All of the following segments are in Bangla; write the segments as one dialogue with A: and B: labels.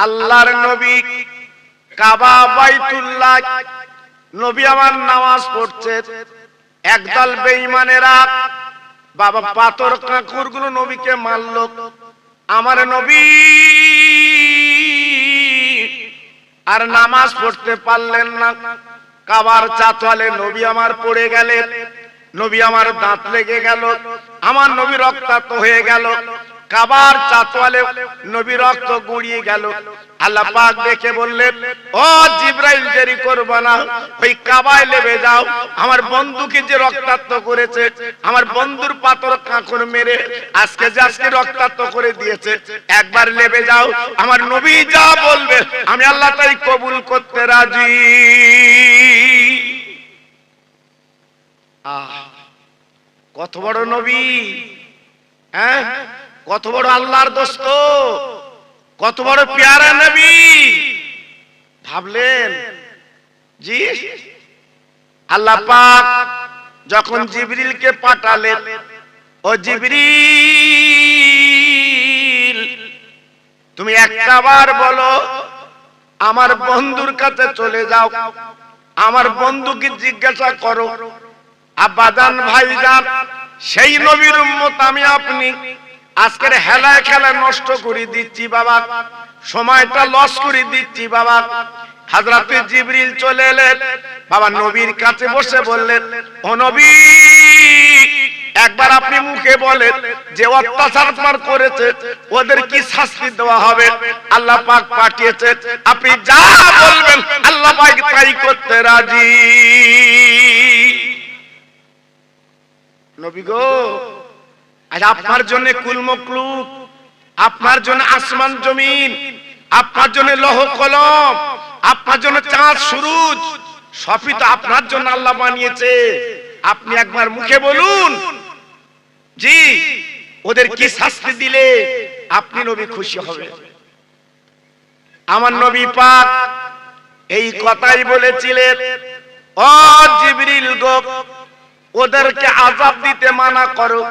A: আল্লাহর নবী কাবা বাইতুল্লাহ নবী আমার নামাজ পড়ছে, একদল বেঈমানেরা বাবা পাথর কাঁকুরগুলো নবীকে মারলো। আমার নবী আর নামাজ পড়তে পারলেন না, কাবার চাতওয়ালে নবী আমার পড়ে গেলেন, নবী আমার দাঁত লেগে গেল, আমার নবী রক্তাক্ত হয়ে গেল, কাবার চাতওয়ালে নবী রক্ত গড়িয়ে গেল। আল্লাহ পাক দেখে বললেন, ও জিবরাইল দেরি করবে না, ওই কাবায় লেবে যাও, আমার বন্ধুকে যে রক্তাক্ত করেছে, আমার বন্ধুর পাথর কাঁকর মেরে আজকে রক্তাক্ত করে দিয়েছে, একবার লেবে যাও, আমার নবী যা বলবে আমি আল্লাহ তাই কবুল করতে রাজি। কত বড় নবী, হ্যাঁ, কত বড় আল্লাহর দোস্ত, কত বড় পেয়ারা নবী। ভাবলেন জি, আল্লাহ পাক যখন জিবরিলকে পাঠালেন, ও জিবরিল তুমি একটাবার বলো আমার বন্ধুর কাছে চলে যাও, আমার বন্ধুকে জিজ্ঞাসা করো, আব্বাজান ভাইজান সেই নবীর উম্মত আমি আপনি আজকের হেলায় খেলা নষ্ট করে দিচ্ছি বাবা, সময়টা লস করে দিচ্ছি বাবা। হযরত জিবরিল চলে এলেন, বাবা নবীর কাছে বসে বললেন, ও নবী একবার আপনি মুখে বলেন যে অত্যাচার করেছে ওদের কি শাস্তি দেওয়া হবে। আল্লাহ পাক পাঠিয়েছে, আপনি যা বলবেন আল্লাহ পাক তাই করতে রাজি। নবী গো, আজ আপনার জন্য কুল মখলুক, আপনার জন্য আসমান জমিন, আপনার জন্য লৌহ কলম, আপনার জন্য চাঁদ সূরজ, সবই তো আপনার জন্য আল্লাহ বানিয়েছে। আপনি একবার মুখে বলুন জি ওদের কি শাস্তি দিলে আপনি নবী খুশি হবে। আমার নবী পাক এই কথাই বলেছিলেন, ও জিবরিল গো ওদেরকে আযাব দিতে মানা করো,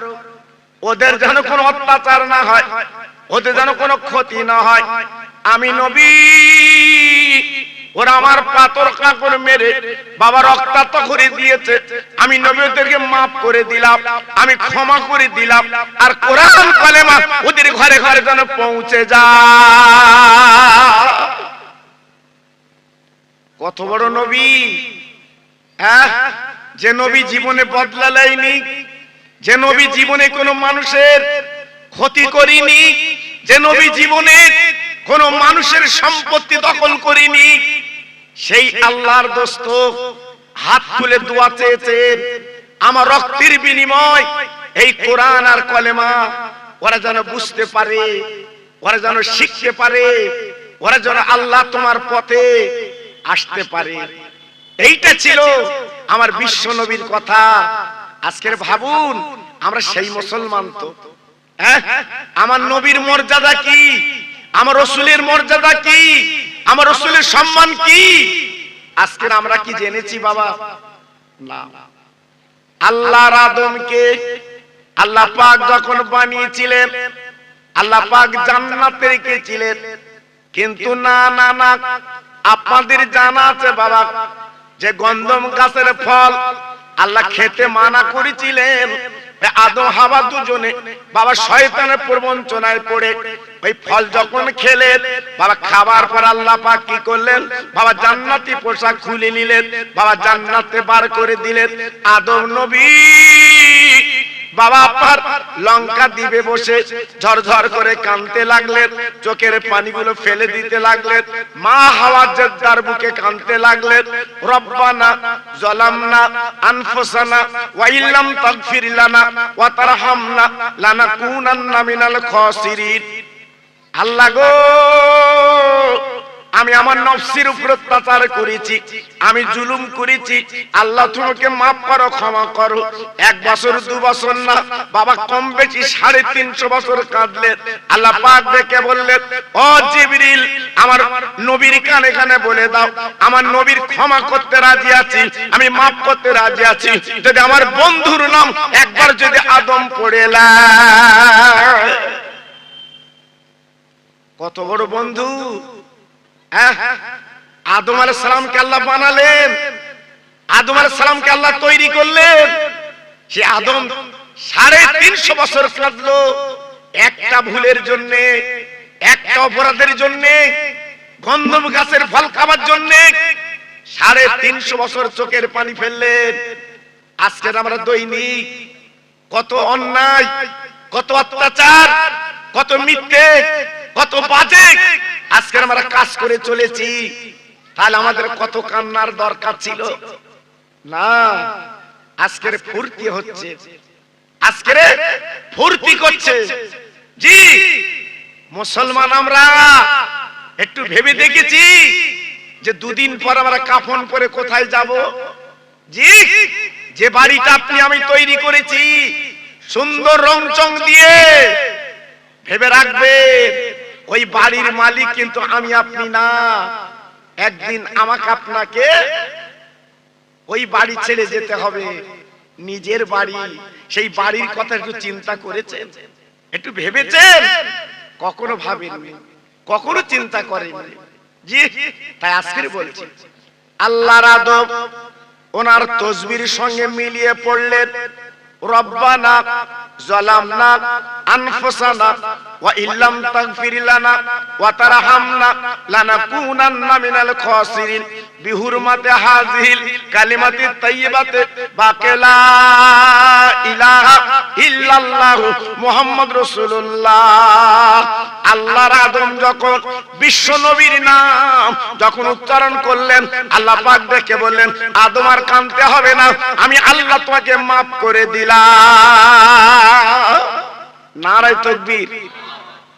A: ওদের যেন কোনো অত্যাচার না হয়, ওদের যেন কোনো ক্ষতি না হয়। আমি নবী ওরা আমার পাথর কাঁকর মেরে বাবা রক্তাক্ত করে দিয়েছে, আমি নবী ওদেরকে মাফ করে দিলাম, আমি ক্ষমা করে দিলাম, আর কোরআন কালেমা ওদের ঘরে ঘরে যেন পৌঁছে যায়। কত বড় নবী, হ্যাঁ, যে নবী জীবনে বদলা নেয়নি, যে নবী জীবনে কোনো মানুষের ক্ষতি করিনি, যে নবী জীবনে কোন মানুষের সম্পত্তি দখল করিনি, সেই আল্লাহর দোস্ত হাত তুলে দোয়া চেয়েছে, আমার রক্তের বিনিময় এই কোরআন আর কলেমা ওরা যেন বুঝতে পারে, ওরা যেন শিখতে পারে, ওরা যেন আল্লাহ তোমার পথে আসতে পারে। এইটা ছিল আমার বিশ্ব নবীর কথা। আজকের ভাবুন আমরা সেই মুসলমান তো, হ্যাঁ, আমার নবীর মর্যাদা কি, আমার রাসূলের মর্যাদা কি, আমার রাসূলের সম্মান কি আজকের আমরা কি জেনেছি বাবা? না। আল্লাহর আদমকে আল্লাহ পাক যখন বানিয়েছিলেন, আল্লাহ পাক জান্নাতে রেখেছিলেন, কিন্তু না না না, আপনাদের জানা আছে বাবা যে গন্ধম গাছের ফল আল্লাহ খেতে মানা করেছিলেন, আদম হাওয়া দুজনে বাবা শয়তানের প্রবঞ্চনায় পড়ে ওই ফল যখন খেলেন, বাবা খাবার পর আল্লাহ পাক কি করলেন, বাবা জান্নাতি পোশাক খুলে নিলেন, বাবা জান্নাতে বার করে দিলেন। আদম নবী বাবা আপনার লঙ্কা দিবে বসে ঝরঝর করে কাঁদতে লাগলেন, চোখের পানিগুলো ফেলে দিতে লাগলেন, মা হাওয়া জেদ্দার বুকে কাঁদতে লাগলেন, রব্বানা যালামনা আনফুসানা ওয়া ইল্লাম তাগফির লানা ওয়া তারহামনা লানাকুনান্না মিনাল খাসিরিন। আল্লাহ গো, আমি আমার নফসের উপর অত্যাচার করেছি, আমি জুলুম করেছি, আল্লাহ তোমাকে মাফ করো, ক্ষমা করো। 1 বছর 2 বছর না বাবা, কম বেশি 350 বছর কাঁদলেন। আল্লাহ পাক দেখে বললেন, ও জিবরিল আমার নবীর কানে কানে বলে দাও, আমার নবীর ক্ষমা করতে রাজি আছি, আমি মাফ করতে রাজি আছি, যদি আমার বন্ধুর নাম একবার যদি আদম পড়ে কত বড় বন্ধু। আদম আলাইহিস সালামকে আল্লাহ বানালেন, আদম আলাইহিস সালামকে আল্লাহ তৈরি করলেন। সে আদম 350 বছর কাঁদলো একটা ভুলের জন্য, একটা অপরাধের জন্য, গন্ধম গাছের ফল খাবার জন্য 350 বছর চোখের পানি ফেললেন। আজকে আমরা দৈনিক কত অন্যায়, কত অত্যাচার, কত মিথ্যে, কত বাজে আজকে আমরা কাজ করে চলেছি। তাহলে আমাদের কত কান্নার দরকার ছিল না? আজকের ফুর্তি হচ্ছে, আজকের ফুর্তি করছে। জি মুসলমান আমরা একটু ভেবে দেখেছি যে দুদিন পর আমরা কাফন পরে কোথায় যাব? জি যে বাড়িটা আপনি আমি তৈরি করেছি সুন্দর রংচং দিয়ে, ভেবে রাখবেন ওই বাড়ির মালিক কিন্তু আমি আপনি না। একদিন আমাকে আপনাকে ওই বাড়ি ছেড়ে যেতে হবে, নিজের বাড়ি। সেই বাড়ির কথা একটু চিন্তা করেছেন? একটু ভেবেছেন? কখনো ভাবেননি, কখনো চিন্তা করেননি। জি তাই আজকে বলছি, আল্লাহর আদব ওনার তাসবির সঙ্গে মিলিয়ে পড়লেন, রব্বানা যালামনা আনফুসানা ওয়া ইল্লাম তাগফির লানা ওয়া তারহামনা লানাকুনান্না মিনাল খাসিরিন বিহুরমাতি হাযিহিল কালিমাতি তাইয়্যিবাতি বাকিলা ইলাহা ইল্লাল্লাহু মুহাম্মাদুর রাসূলুল্লাহ। আল্লাহর আদম যখন বিশ্ব নবীর নাম যখন উচ্চারণ করলেন, আল্লাহ পাক দেখে বললেন, আদম আর কাঁদতে হবে না, আমি আল্লাহ তোমাকে মাফ করে দিলাম। নারায়ে তাকবীর।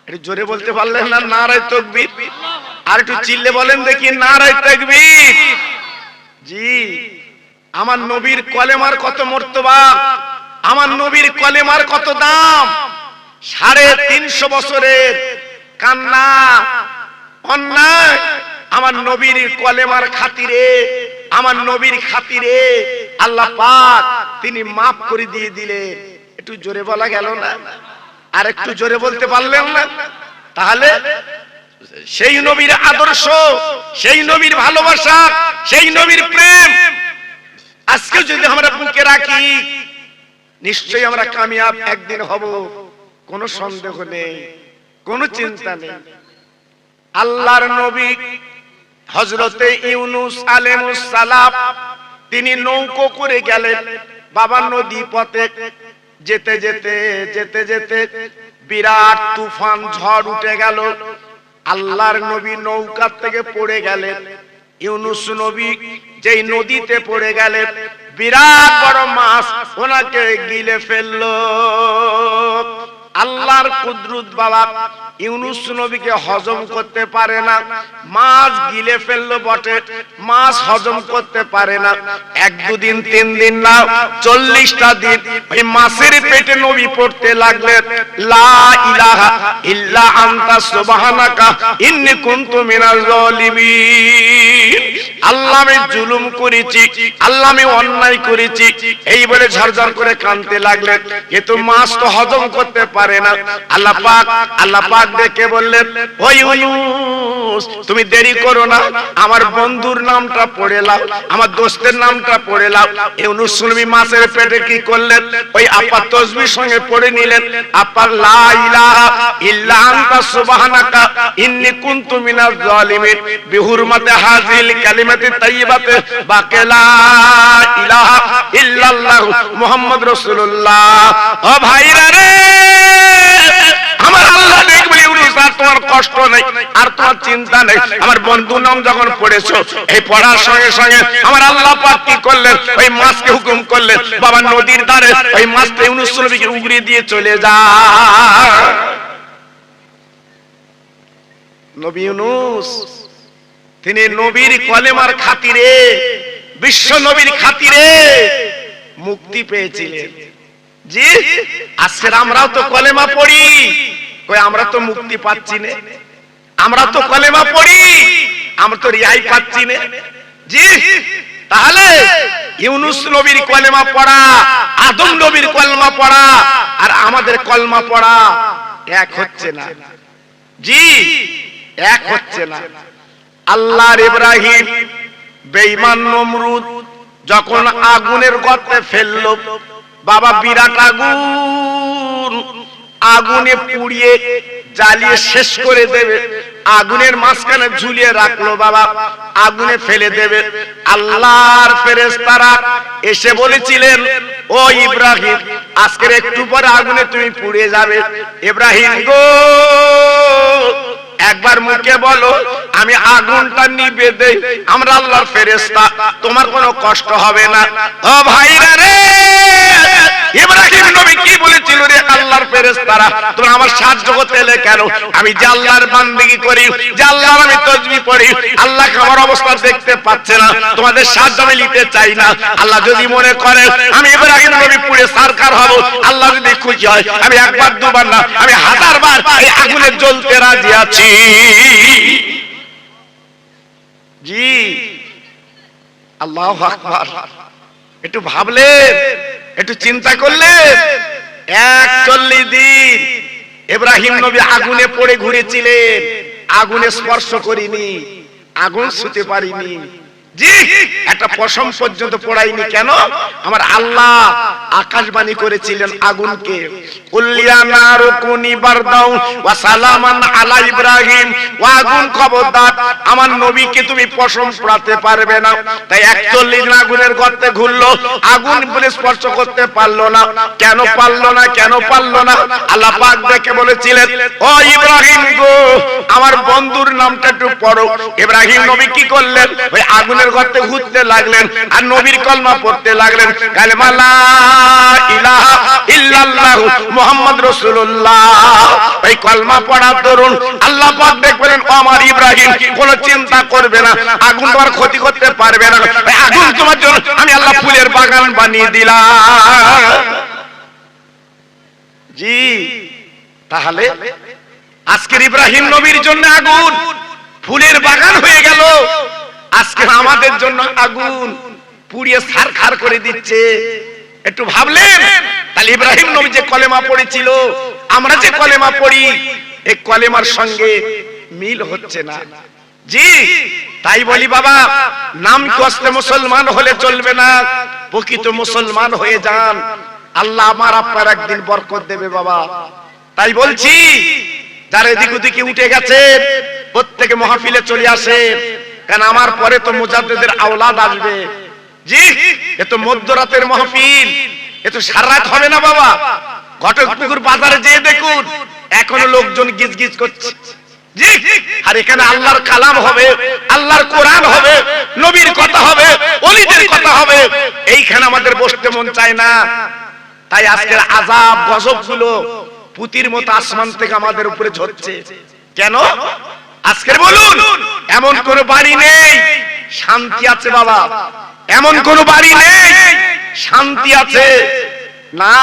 A: একটু জোরে বলতে পারলেন না? নারায়ে তাকবীর। আর একটু চিল্লে বলেন দেখি, নারায়ে তাকবীর। জি আমার নবীর কলেমার কত মর্তবা, আমার নবীর কলেমার কত দাম। 350 বছরের কান্না অন্যায় আমার নবীর কলেমার খাতিরে, আমার নবীর খাতিরে আল্লাহ পাক তিনি মাফ করে দিয়ে দিলেন। একটু জোরে বলা গেল না? আর একটু জোরে বলতে পারলেন না? তাহলে সেই নবীর আদর্শ, সেই নবীর ভালোবাসা, সেই নবীর প্রেম আজকে যদি আমরা বুকে রাখি, নিশ্চয়ই আমরা কামিয়াব একদিন হব, কোনো সন্দেহ নেই, কোনো চিন্তা নেই। আল্লাহর নবী হযরতে ইউনূস আলাইহিস সালাম তিনি নৌকো করে গেলেন বাবা নদী পথে। যেতে যেতে যেতে যেতে বিরাট তুফান ঝড় উঠে গেল। আল্লাহর নবী নৌকা থেকে পড়ে গেলেন। ইউনূস নবী যেই নদীতে পড়ে গেলেন, বিরাট বড় মাছ ওনাকে গিলে ফেললো। আল্লাহর কুদরত বাবা ইউনূস নবীকে হজম করতে পারে না, মাছ গিলে ফেললো বটে, মাছ হজম করতে পারে না। 1-2 দিন 3 দিন না 40টা দিন ওই মাছের পেটে নবী পড়তে লাগলেন, লা ইলাহা ইল্লা আনতা সুবহানাকা ইন্নী কুনতু মিনাজ জালিমিন। আল্লাহ আমি জুলুম করেছি, আল্লাহ আমি অন্যায় করেছি, এই বলে ঝরঝর করে কাঁদতে লাগলেন। কিন্তু মাছ তো হজম করতে পারে না। আল্লাহ পাক ডেকে বললেন, ও ইউনূস তুমি দেরি করো না, আমার বন্ধুর নামটা পড়ে নাও, আমার দোস্তের নামটা পড়ে নাও। ইউনূস নবী মাছের পেটে কি করলেন? ওই আপা তাসবির সঙ্গে পড়ে নিলেন, আপা লা ইলাহা ইল্লা আনতা সুবহানাকা ইন্নী কুনতু মিনাজ জালিমিন বিহুরমাতি হাযিল কালিমাতি তাইয়্যিবাতি বাকিলা ইলাহা ইল্লাল্লাহু মুহাম্মাদুর রাসূলুল্লাহ। ও ভাইরা রে, আমার আল্লাহ দেখবে ইউনূস আর তোমার কষ্ট নেই, আর তোমার চিন্তা নেই। আমার বন্ধুর নাম যখন পড়েছো, এই পড়ার সঙ্গে সঙ্গে আমার আল্লাহ পাক কি করলেন? ওই মাছকে হুকুম করলেন, বাবা নদীর ধারে ওই মাছটা ইউনূস নবীকে উগরিয়ে দিয়ে চলে যা। নবী ইউনূস তিনি নবীর কলেমার খাতিরে, বিশ্ব নবীর খাতিরে মুক্তি পেয়েছিলেন। জি আজকে আমরাও তো কলেমা পড়ি, কই আমরা তো মুক্তি পাচ্ছি না। আমরা তো কলেমা পড়ি, আমরা তো রিহাই পাচ্ছি না। জি তাহলে ইউনূস নবীর কলেমা পড়া, আদম নবীর কলেমা পড়া আর আমাদের কলেমা পড়া এক হচ্ছে না। জি এক হচ্ছে না। আল্লাহর ইব্রাহিম বেঈমান নমরুদ যখন আগুনের গর্তে ফেললো বাবা, বিরাট আগুন, আগুনে পুড়িয়ে জ্বালিয়ে শেষ করে দেবে, আগুনের মাঝখানে ঝুলিয়ে রাখলো বাবা, আগুনে ফেলে দেবে। আল্লাহর ফেরেশতারা এসে বলেছিলেন, ও ইব্রাহিম আজকের একটু পরে আগুনে তুমি পুড়ে যাবে। ইব্রাহিম গো একবার মুখে বলো আমি আগুনটা নিভে দেই, আমরা আল্লাহর ফেরেশতা, তোমার কোনো কষ্ট হবে না। ও ভাইরা রে, ইব্রাহিম নবী কি বলেছিল রে, আল্লাহর ফেরেশতারা তোমরা আমার সাহায্য করতে এলে কেন? আমি যে আল্লাহর বান্দেগি করি, যে আল্লাহর আমি তাসবিহ পড়ি, আল্লাহকে আমার অবস্থা দেখতে পাচ্ছে না, তোমাদের সাহায্য আমি নিতে চাই না। আল্লাহ যদি মনে করে আমি ইব্রাহিম নবী পুড়ে সারকার হব, আল্লাহ যদি খুশি হয়, আমি একবার দুবার না আমি হাজারবার এই আগুনে জ্বলতে রাজি আছি। জি আল্লাহু আকবার। একটু ভাবলেন, একটু চিন্তা করলেন, 41 দিন ইব্রাহিম নবী আগুনে পড়ে ঘুরেছিলেন, আগুনে স্পর্শ করিনি, আগুন ছুঁতে পারিনি, জি একটা পশম পর্যন্ত পড়াইনি। কেন? আমার আল্লাহ আকাশবাণী করেছিলেন আগুনকে, উল্লিয়া নারুকুনি বারদাউ ওয়া সালামান আলা ইব্রাহিম, ও আগুন খবরদার আমার নবীকে তুমি পশম পড়াতে পারবে না। তাই 41 দিন আগুনের গর্তে ঘুরলো, আগুন বলে স্পর্শ করতে পারলো না। কেন পারলো না? কেন পারলো না? আল্লাহ পাক দেখে বলেছিলেন, ও ইব্রাহিম গো আমার বন্ধুর নামটা একটু পড়ো। ইব্রাহিম নবী কি করলেন? ওই আগুনের গর্তে ঘুরতে লাগলেন আর নবীর কলমা পড়তে লাগলেন, কালেমা লা ইলাহা ইল্লাল্লাহ মুহাম্মদ রাসূলুল্লাহ। এই কলমা পড়ার দরুন আল্লাহ পাক দেখবেন আমার ইব্রাহিম কোনো চিন্তা করবে না, আগুন তোমার ক্ষতি করতে পারবে না, আগুন তোমার জন্য আমি আল্লাহ ফুলের বাগান বানিয়ে দিলাম। জি তাহলে আজকের ইব্রাহিম নবীর জন্য আগুন ফুলের বাগান হয়ে গেল, আজকে আমাদের জন্য আগুন পুড়িয়ে ছারখার করে দিচ্ছে। একটু ভাবলেন? তাহলে ইব্রাহিম নবী যে কলেমা পড়েছিল, আমরা যে কলেমা পড়ি, এই কলেমার সঙ্গে মিল হচ্ছে না। জি তাই বলি বাবা, নাম কষ্টে মুসলমান হলে চলবে না, প্রকৃত মুসলমান হয়ে যান, আল্লাহ আমার আপনার একদিন বরকত দেবে বাবা। তাই বলছি যারা এদিক ওদিকে উঠে গেছেন প্রত্যেকে মাহফিলে চলে আসেন, কারণ আমার পরে তো মুজাদ্দিদের আওলাদ আসবে। জি এ তো মধ্যরাতের মাহফিল, এ তো সারা রাত হবে না বাবা। ঘটকপুকুর বাজারে যেয়ে দেখুন এখনো লোকজন গিজগিজ করছে। জি আর এখানে আল্লাহর কালাম হবে, আল্লাহর কোরআন হবে, নবীর কথা হবে, ওলিদের কথা হবে, এইখানে আমাদের বসতে মন চায় না। তাই আজকের আযাব গজব গুলো পুতির মতো আসমান থেকে আমাদের উপরে ঝরছে। কেন? আজকের বলুন এমন কোন বাড়ি নেই শান্তি আছে বাবা, এমন কোন বাড়ি নেই শান্তি আছে না,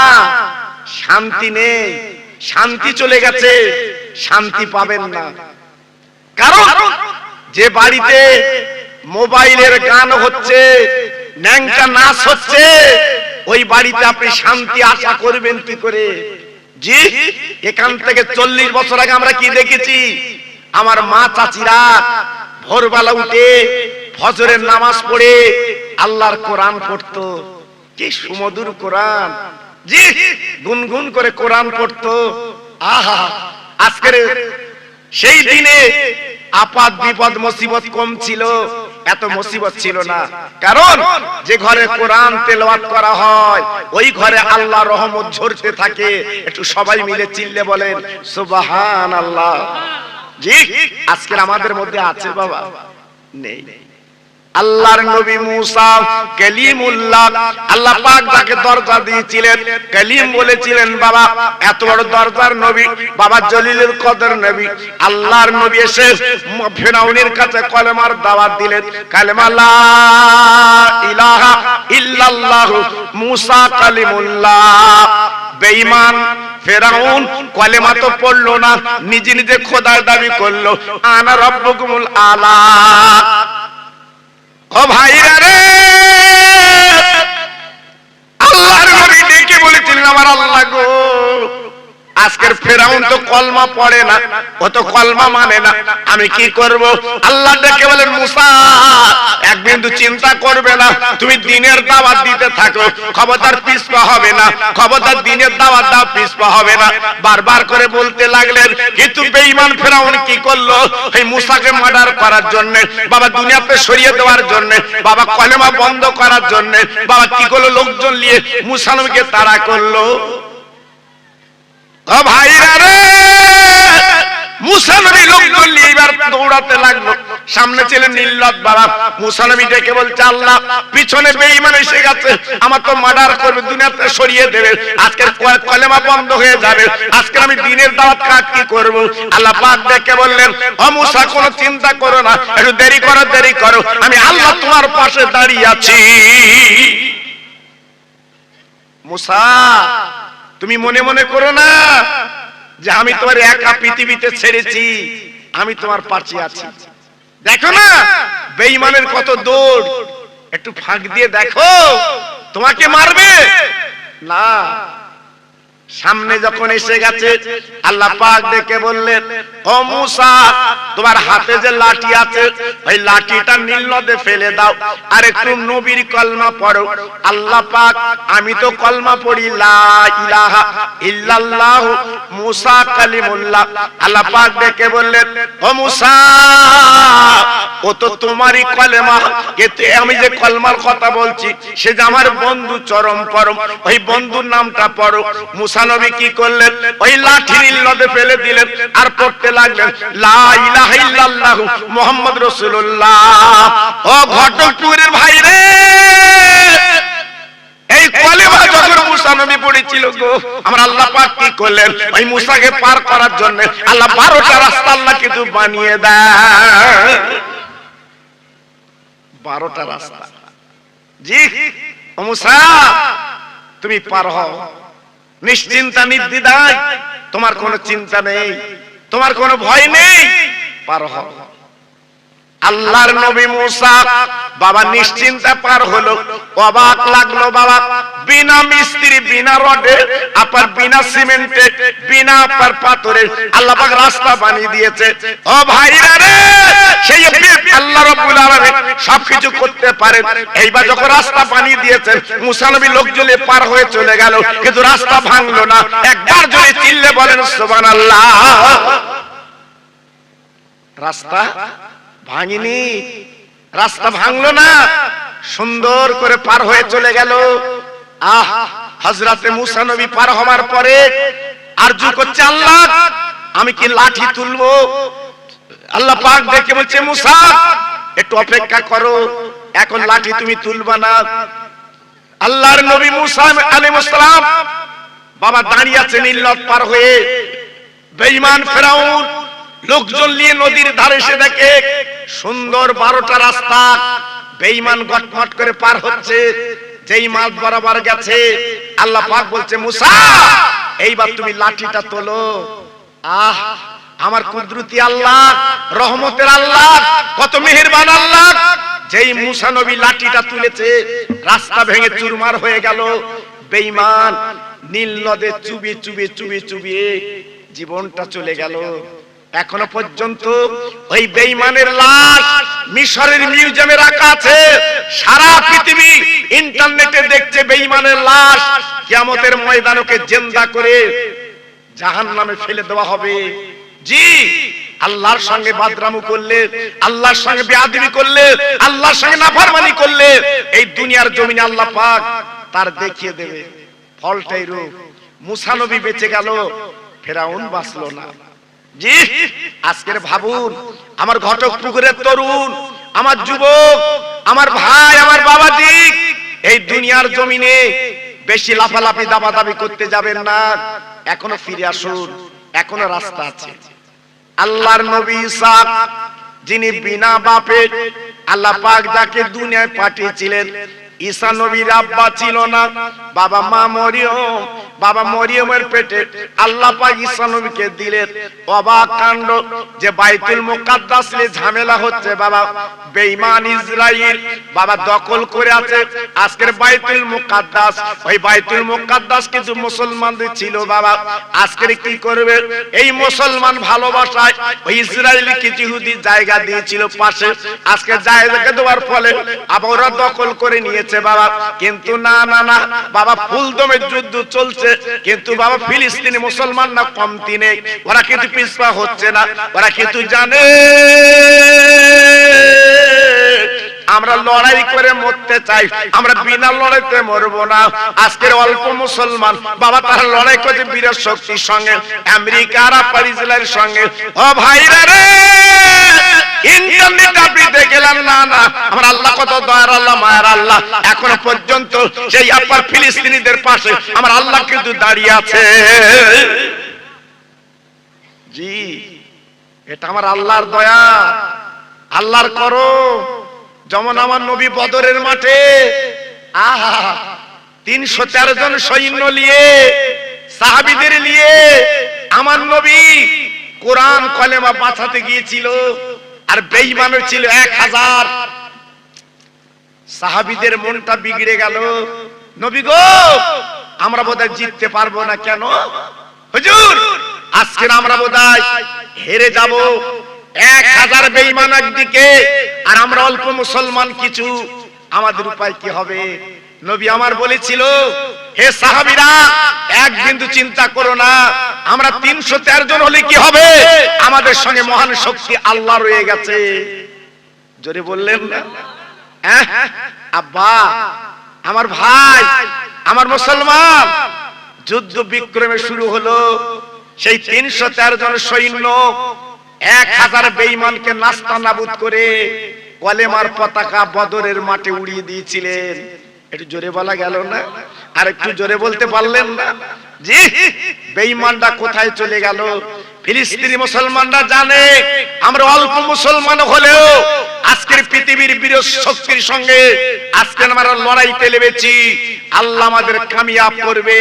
A: শান্তি নেই, শান্তি চলে গেছে, শান্তি পাবেন না। কারণ যে বাড়িতে মোবাইলের গান হচ্ছে, ন্যাংটা নাচ হচ্ছে, ওই বাড়িতে আপনি শান্তি আশা করবেন কি করে? জি এখান থেকে 40 বছর আগে আমরা কি দেখেছি? আমার মা চাচিরা ভোরবেলা উঠে ফজরের নামাজ পড়ে আল্লাহর কোরআন পড়তো, কি সুমধুর কোরআন, জি গুনগুন করে কোরআন পড়তো। আহা আজকের সেই দিনে আপাত বিপদ মুসিবত কম ছিল, এত মুসিবত ছিল না। কারণ যে ঘরে কোরআন তেলাওয়াত করা হয় ওই ঘরে আল্লাহর রহমত ঝরতে থাকে। একটু সবাই মিলে চিল্লে বলেন সুবহানাল্লাহ। জি আজকের আমাদের মধ্যে আছে বাবা? নেই। আল্লাহর নবী মুসা কালিমুল্লাহ, আল্লাহ পাক যাকে দরজা দিয়েছিলেন কালিম বলেছিলেন বাবা, এত বড় দরজার নবী বাবা, জলিলুল কদর নবী, আল্লাহর নবী এসে ফিরাউনের কাছে কলেমার দাওয়াত দিলেন, কালেমা লা ইলাহা ইল্লাল্লাহ মুসা কালিমুল্লাহ। বেঈমান ফেরাউন কলেমা তো পড়লো না, নিজে নিজে খোদার দাবি করলো, আনা রাব্বুকুমুল আলা। ও ভাইরা রে, আল্লাহর নবী ডেকে বলেছিলেন আমার আল্লাহ গো, আজ আজকের ফেরাউন তো কলমা পড়ে না, ও তো কলমা মানে না, আমি কি করব? আল্লাহ ডেকে বলেন মুসা এক বিন্দু চিন্তা করবে না, তুমি দ্বীনের দাওয়াত দিতে থাকো, খবরদার পিছপা হবে না, খবরদার দ্বীনের দাওয়াত দাও, পিছপা হবে না। বারবার করে বলতে লাগলেন, কিন্তু বেঈমান ফেরাউন কি করলো? এই মুসাকে মার্ডার করার জন্য, বাবা দুনিয়াতে সরিয়ে দেওয়ার জন্য, বাবা কলেমা বন্ধ করার জন্য, বাবা কি করলো? লোকজন নিয়ে মুসা নবীকে তাড়া করলো। ও ভাইরা রে, মুসা নবী লোকজন নিয়ে এবার দৌড়াতে লাগলো। সামনে ছিলেন নীলনদ বাবা। মুসা নবী ডেকে বলছে, আল্লাহ পিছনে বেঈমান এসে গেছে, আমার তো মার্ডার করবে, দুনিয়াতে সরিয়ে দেবে, আজকের কলেমা বন্ধ হয়ে যাবে, আজকে আমি দ্বীনের দাওয়াত কাজ কি করব? আল্লাহ পাক ডেকে বললেন, ও মুসা কোনো চিন্তা করো না, একটু দেরি করো, দেরি করো, আমি আল্লাহ তোমার পাশে দাঁড়িয়ে আছি। মুসা তুমি মনে মনে করো না যে আমি তোমার একা পৃথিবীতে ছেড়েছি, আমি তোমার পাশে আছি। দেখো না বেঈমানের কত দৌড়, একটু ফাঁক দিয়ে দেখো, তোমাকে মারবে না। সামনে যখন এসে গেছে আল্লাহ পাক ডেকে বললেন, ও মুসা তোমার হাতে যে লাঠি আছে ওই লাঠিটা নীল নদে ফেলে দাও, আর একটু নবীর কলমা পড়ো। আল্লাহ পাক, আমি তো কলমা পড়ি লা ইলাহা ইল্লাল্লাহ মুসা কালিমুল্লাহ। আল্লাহ পাক ডেকে বললেন, ও মুসা ও তো তোমারই কলেমা, এতে আমি যে কলমার কথা বলছি সে যে আমার বন্ধু চরম পরম, ওই বন্ধুর নামটা পড়ো। মুসা নবী কি করলেন? ওই লাঠি নীল নদে ফেলে দিলেন আর পড়তে লাগলেন লা ইলাহা ইল্লাল্লাহু মুহাম্মদ রাসূলুল্লাহ। ও ঘটকপুরের ভাই রে, এই কলেমা যখন মুসা নবী পড়েছিল গো, আমার আল্লাহ পাক কি করলেন? ওই মুসাকে পার করার জন্য আল্লাহ 12টা রাস্তা আল্লাহ কিন্তু বানিয়ে দেয়। 12টা রাস্তা। জি ও মুসা তুমি পার হও নিশ্চিন্তা নির্দ্বিধায়, তোমার কোনো চিন্তা নেই, তোমার কোনো ভয় নেই, পার হও। আল্লাহর নবী মুসা বাবা নিশ্চিন্তে পার হলো। অবাক লাগলো বাবা, বিনা মিস্ত্রি, বিনা রডে, আপার বিনা সিমেন্টে, বিনা আপার পাথরে আল্লাহ পাক রাস্তা বানিয়ে দিয়েছে। ও ভাইরা রে, সেই আল্লাহ রাব্বুল আলামিন সবকিছু করতে পারেন। এইবার যখন রাস্তা বানিয়ে দিয়েছেন, মুসা নবী লোকজনে পার হয়ে চলে গেল, কিন্তু রাস্তা ভাঙলো না। একবার জোরে চিল্লে বলেন সুবহানাল্লাহ। রাস্তা ভাঙিনি, রাস্তা ভাঙলো না, সুন্দর করে পার হয়ে চলে গেল। আহ, হযরতে মুসা নবী পার হওয়ার পরে আরজু করছে, আল্লাহ আমি কি লাঠি তুলবো? আল্লাহ পাক দেখে বলছে, মুসা একটু অপেক্ষা করো, এখন লাঠি তুমি তুলবা না। আল্লাহর নবী মুসা আলাইহিস সালাম বাবা দাঁড়িয়ে আছে নীল নদ পার হয়ে। বেঈমান ফেরাউন লোকজন নিয়ে নদীর ধারে এসে দেখে সুন্দর 12টা রাস্তা, বেঈমান গটমট করে পার হচ্ছে। যেই মাঝ বরাবর গেছে আল্লাহ পাক বলছে, মুসা এইবার তুমি লাঠিটা তোলো। আহ, আমার কুদরতি আল্লাহ, রহমতের আল্লাহ, কত মেহেরবান আল্লাহ। যেই মুসা নবী লাঠিটা তুলেছে, রাস্তা ভেঙে চুরমার হয়ে গেল। বেঈমান নীল নদে চুবিয়ে চুবিয়ে চুবিয়ে চুবিয়ে জীবনটা চলে গেল। এখনো পর্যন্ত ওই বেঈমানের লাশ মিশরের মিউজিয়ামে রাখা আছে। সারা পৃথিবী ইন্টারনেটে দেখছে বেঈমানের লাশ। কিয়ামতের ময়দানে ওকে জিন্দা করে জাহান্নামে ফেলে দেওয়া হবে। জি, আল্লাহর সঙ্গে বাদরামু করলে, আল্লাহর সঙ্গে বেয়াদবি করলে, আল্লাহর সঙ্গে নাফরমানি করলে এই দুনিয়ার জমিনে আল্লাহ পাক তার দেখিয়ে দেবে ফলটাই রূপ। মুসা নবী বেঁচে গেল, ফেরাউন বাঁচলো না। জি, আজকের ভাবুন, আমার ঘটকপুকুরের তরুণ, আমার যুবক, আমার ভাই, আমার বাবাজি, এই দুনিয়ার জমিনে বেশি লাফালাফি দাবাদাবি করতে যাবেন না। এখনো ফিরে আসুন, এখনো রাস্তা আছে। আল্লাহর নবী ঈসা, যিনি বিনা বাপে আল্লাহ পাক যাকে দুনিয়ায় পাঠিয়েছিলেন, ঈসা নবীর আব্বা ছিল না, বাবা মা মরিয়ম, বাবা মরিয়মের পেটে আল্লাহ পাক ঈসা নবীকে দিলেন। অবাক কাণ্ড যে বাইতুল মুকাদ্দাস নিয়ে ঝামেলা হচ্ছে বাবা, বেঈমান ইসরাইল বাবা দখল করে আছে আজকের বাইতুল মুকাদ্দাস। ওই বাইতুল মুকাদ্দাস কিছু মুসলমানদের ছিল বাবা, আজকের কি করবে এই মুসলমান ভালোবাসায় ওই ইসরায়েলি কিছু ইহুদি জায়গা দিয়েছিল পাশে, আজকে জায়গাকে দেওয়ার ফলে আবার ওরা দখল করে নিয়েছে বাবা। কিন্তু না না না বাবা, ফুলদমে যুদ্ধ চলছে, কিন্তু বাবা ফিলিস্তিনি মুসলমান না কমতি নেই, ওরা কিন্তু পিছপা হচ্ছে না। ওরা কিন্তু জানে আমরা লড়াই করে মরতে চাই, আমরা বিনা লড়াইতে মরবো না। আজকের অল্প মুসলমান বাবা তারা লড়াই করছে বীরের শক্তির সঙ্গে, আমেরিকা আরব ইসরায়েলের সঙ্গে। ও ভাইরা রে, ইন্টারনেট আপনি দেখলেন না না আমার আল্লাহ কত দয়ার আল্লাহ, মায়ের আল্লাহ। এখনো পর্যন্ত সেই আপনার ফিলিস্তিনিদের পাশে আমার আল্লাহ কিন্তু দাঁড়িয়ে আছে। জি, এটা আমার আল্লাহর দয়া, আল্লাহর করো। যেমন আমার নবী বদরের মাঠে 313 জন সৈন্য নিয়ে সাহাবীদের নিয়ে আমার নবী কোরআন কলেমা বাঁচাতে গিয়েছিল, আর বেঈমানের ছিল 1000। সাহাবীদের মনটা বিগড়ে গেল, নবী গো আমরা বোধহয় জিততে পারবো না। কেন হুজুর? আজকে আমরা বোধহয় হেরে যাব। 1000 বেঈমান একদিকে আর আমরা অল্প মুসলমান কিছু, আমাদের উপায় কি হবে? নবী আমার বলেছিল, হে সাহাবীরা এক বিন্দু চিন্তা করো না, আমরা 313 জন হলে কি হবে? আমাদের সঙ্গে মহান শক্তি আল্লাহ রয়ে গেছে। জোরে বললেন না? আব্বা আমার ভাই আমার মুসলমান, যুদ্ধ বিক্রমে শুরু হলো। সেই 313 জন সৈন্য 1000 বেঈমানকে নাস্তানাবুদ করে কলেমার পতাকা বদরের মাঠে উড়িয়ে দিয়েছিলেন। একটু জোরে বলা গেল না? আর একটু জোরে বলতে পারলেন না? জি, বেঈমানরা কোথায় চলে গেল? ফিলিস্তিনি মুসলমানরা জানে আমরা অল্প মুসলমান হলেও আজকের পৃথিবীর বীর শক্তির সঙ্গে আজকে আমরা লড়াইতে নেমেছি, আল্লাহ আমাদের কামিয়াব করবে,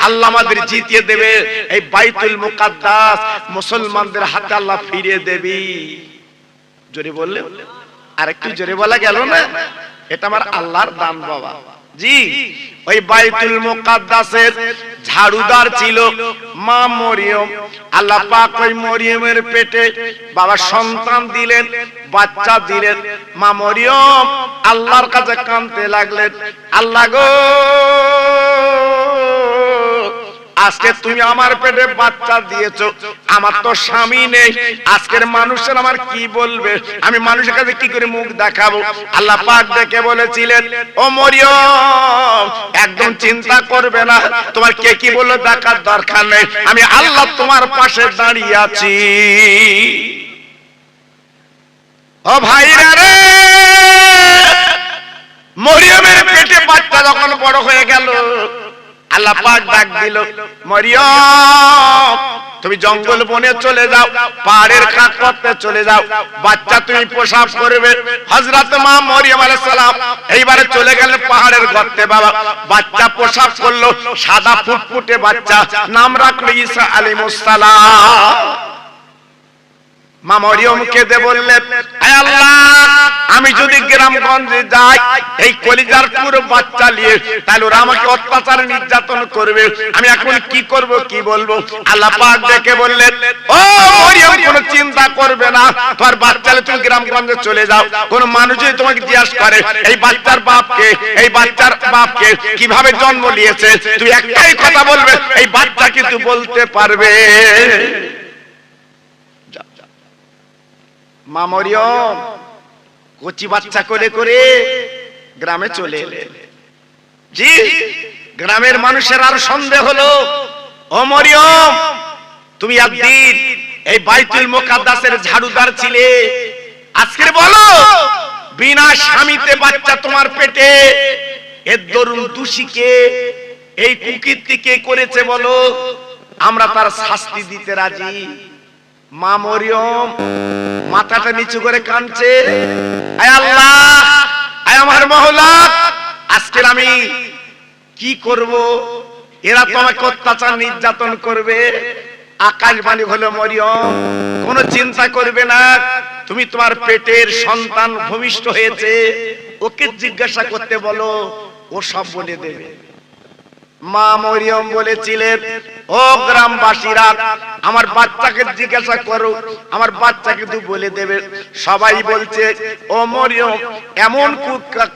A: আল্লাহ আমাদের জিতিয়ে দেবে। এই বাইতুল মুকাদ্দাস মুসলমানদের হাতে আল্লাহ ফিরিয়ে দেবে। জোরে বললে? আর একটু জোরে বলা গেল না? এটা আমার আল্লাহর দান বাবা। জি, ওই বাইতুল মুকাদ্দাসের ঝাড়ুদার ছিল মা মরিয়ম। আল্লাহ পাক ওই মরিয়মের পেটে বাবা সন্তান দিলেন, বাচ্চা দিলেন। মা মরিয়ম আল্লাহর কাছে কাঁদতে লাগলেন, আল্লাহ গো আজকে তুমি আমার পেটে বাচ্চা দিয়েছো, আমার তো স্বামী নেই, আজকের মানুষের আমার কি বলবে, আমি মানুষের কাছে কি করে মুখ দেখাবো? আল্লাহ পাক দেখে বলেছিলেন, ও মরিয়ম একদম চিন্তা করবে না, তোমার কে কি বলে দেখার দরকার নেই, আমি আল্লাহ তোমার পাশে দাঁড়িয়ে আছি। ও ভাইরা রে, মরিয়মের পেটে বাচ্চা যখন বড় হয়ে গেল, আল্লাহ পাক ডাক দিল, মরিয়ম তুমি জঙ্গল বনে চলে যাও, পাহাড়ের কাঠ করতে চলে যাও, বাচ্চা তুমি প্রসব করবে। হযরত মা মরিয়ম আলাইহিস সালাম এইবারে চলে গেলেন পাহাড়ের গর্তে বাবা, বাচ্চা প্রসব করলো, সাদা ফুটফুটে বাচ্চা, নাম রাখলো ঈসা আলাইহিস সালাম। মা মরিয়ম কেঁদে বললেন, হে আল্লাহ আমি যদি গ্রামগঞ্জে যাই এই কলিজার পুরো বাচ্চা নিয়ে, তাহলে ওরা আমাকে অত্যাচার নির্যাতন করবে, আমি এখন কি করব কি বলবো? আল্লাহ পাক দেখে বললেন, ও মরিয়ম কোনো চিন্তা করবে না, তোমার বাচ্চা তুমি গ্রামগঞ্জে চলে যাও, কোন মানুষ যদি তোমাকে জিজ্ঞাসা করে এই বাচ্চার বাপকে, এই বাচ্চার বাপকে কিভাবে জন্ম নিয়েছে, তুই একটাই কথা বলবে, এই বাচ্চা কিন্তু বলতে পারবে। মা মরিয়ম কচি বাচ্চা করে করে গ্রামে চলে এলেন। জি, গ্রামের মানুষের আর সন্দেহ হলো, ও মরিয়ম তুমি একদিন এই বাইতুল মুকাদ্দাসের ঝাড়ুদার ছিলে, আজকে বলো বিনা স্বামীতে বাচ্চা তোমার পেটে, এর দরুন দোষীকে এই কুকীর্তি কে করেছে বলো, আমরা তার শাস্তি দিতে রাজি। মা মরিয়ম মাথাটা নিচু করে কাঁদছে, আয় আল্লাহ, আয় আমার মাওলা, আজকে আমি কি করব? এরা তোমাকে অত্যাচার নির্যাতন করবে। আকাশবাণী হলো মরিয়ম, কোনো চিন্তা করবে না, তুমি তোমার পেটের সন্তান ভূমিষ্ঠ হয়েছে, ওকে জিজ্ঞাসা করতে বলো, ও সব বলে দেবে। মা মরিয়ম বলেছিলেন, ও গ্রামবাসীরা, আমার বাচ্চাকে জিজ্ঞাসা করো, আমার বাচ্চাকে তুই বলে দেবে। সবাই বলছে, ও মরিয়ম, এমন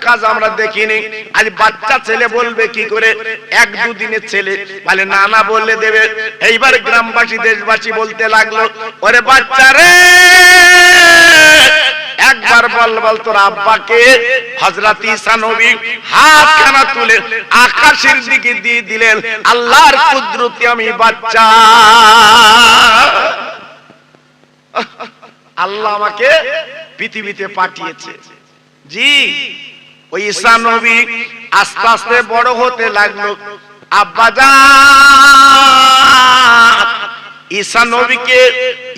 A: কাজ আমরা দেখিনি, আজ বাচ্চা ছেলে বলবে কি করে? এক দুদিনের ছেলে বলে না না বলে দেবে। এইবার গ্রামবাসী দেশবাসী বলতে লাগলো, ওরে বাচ্চা রে, একবার বল তোর আব্বাকে। হযরত ঈসা নবী হাতখানা তুলে আকাশের দিকে দিয়ে দিলেন, আল্লাহর কুদরতে আমি বাচ্চা, আল্লাহ আমাকে পৃথিবীতে পাঠিয়েছে। জি, ওই ঈসা নবী আস্তে আস্তে বড় হতে লাগলো। আব্বাজান, ঈসা নবীকে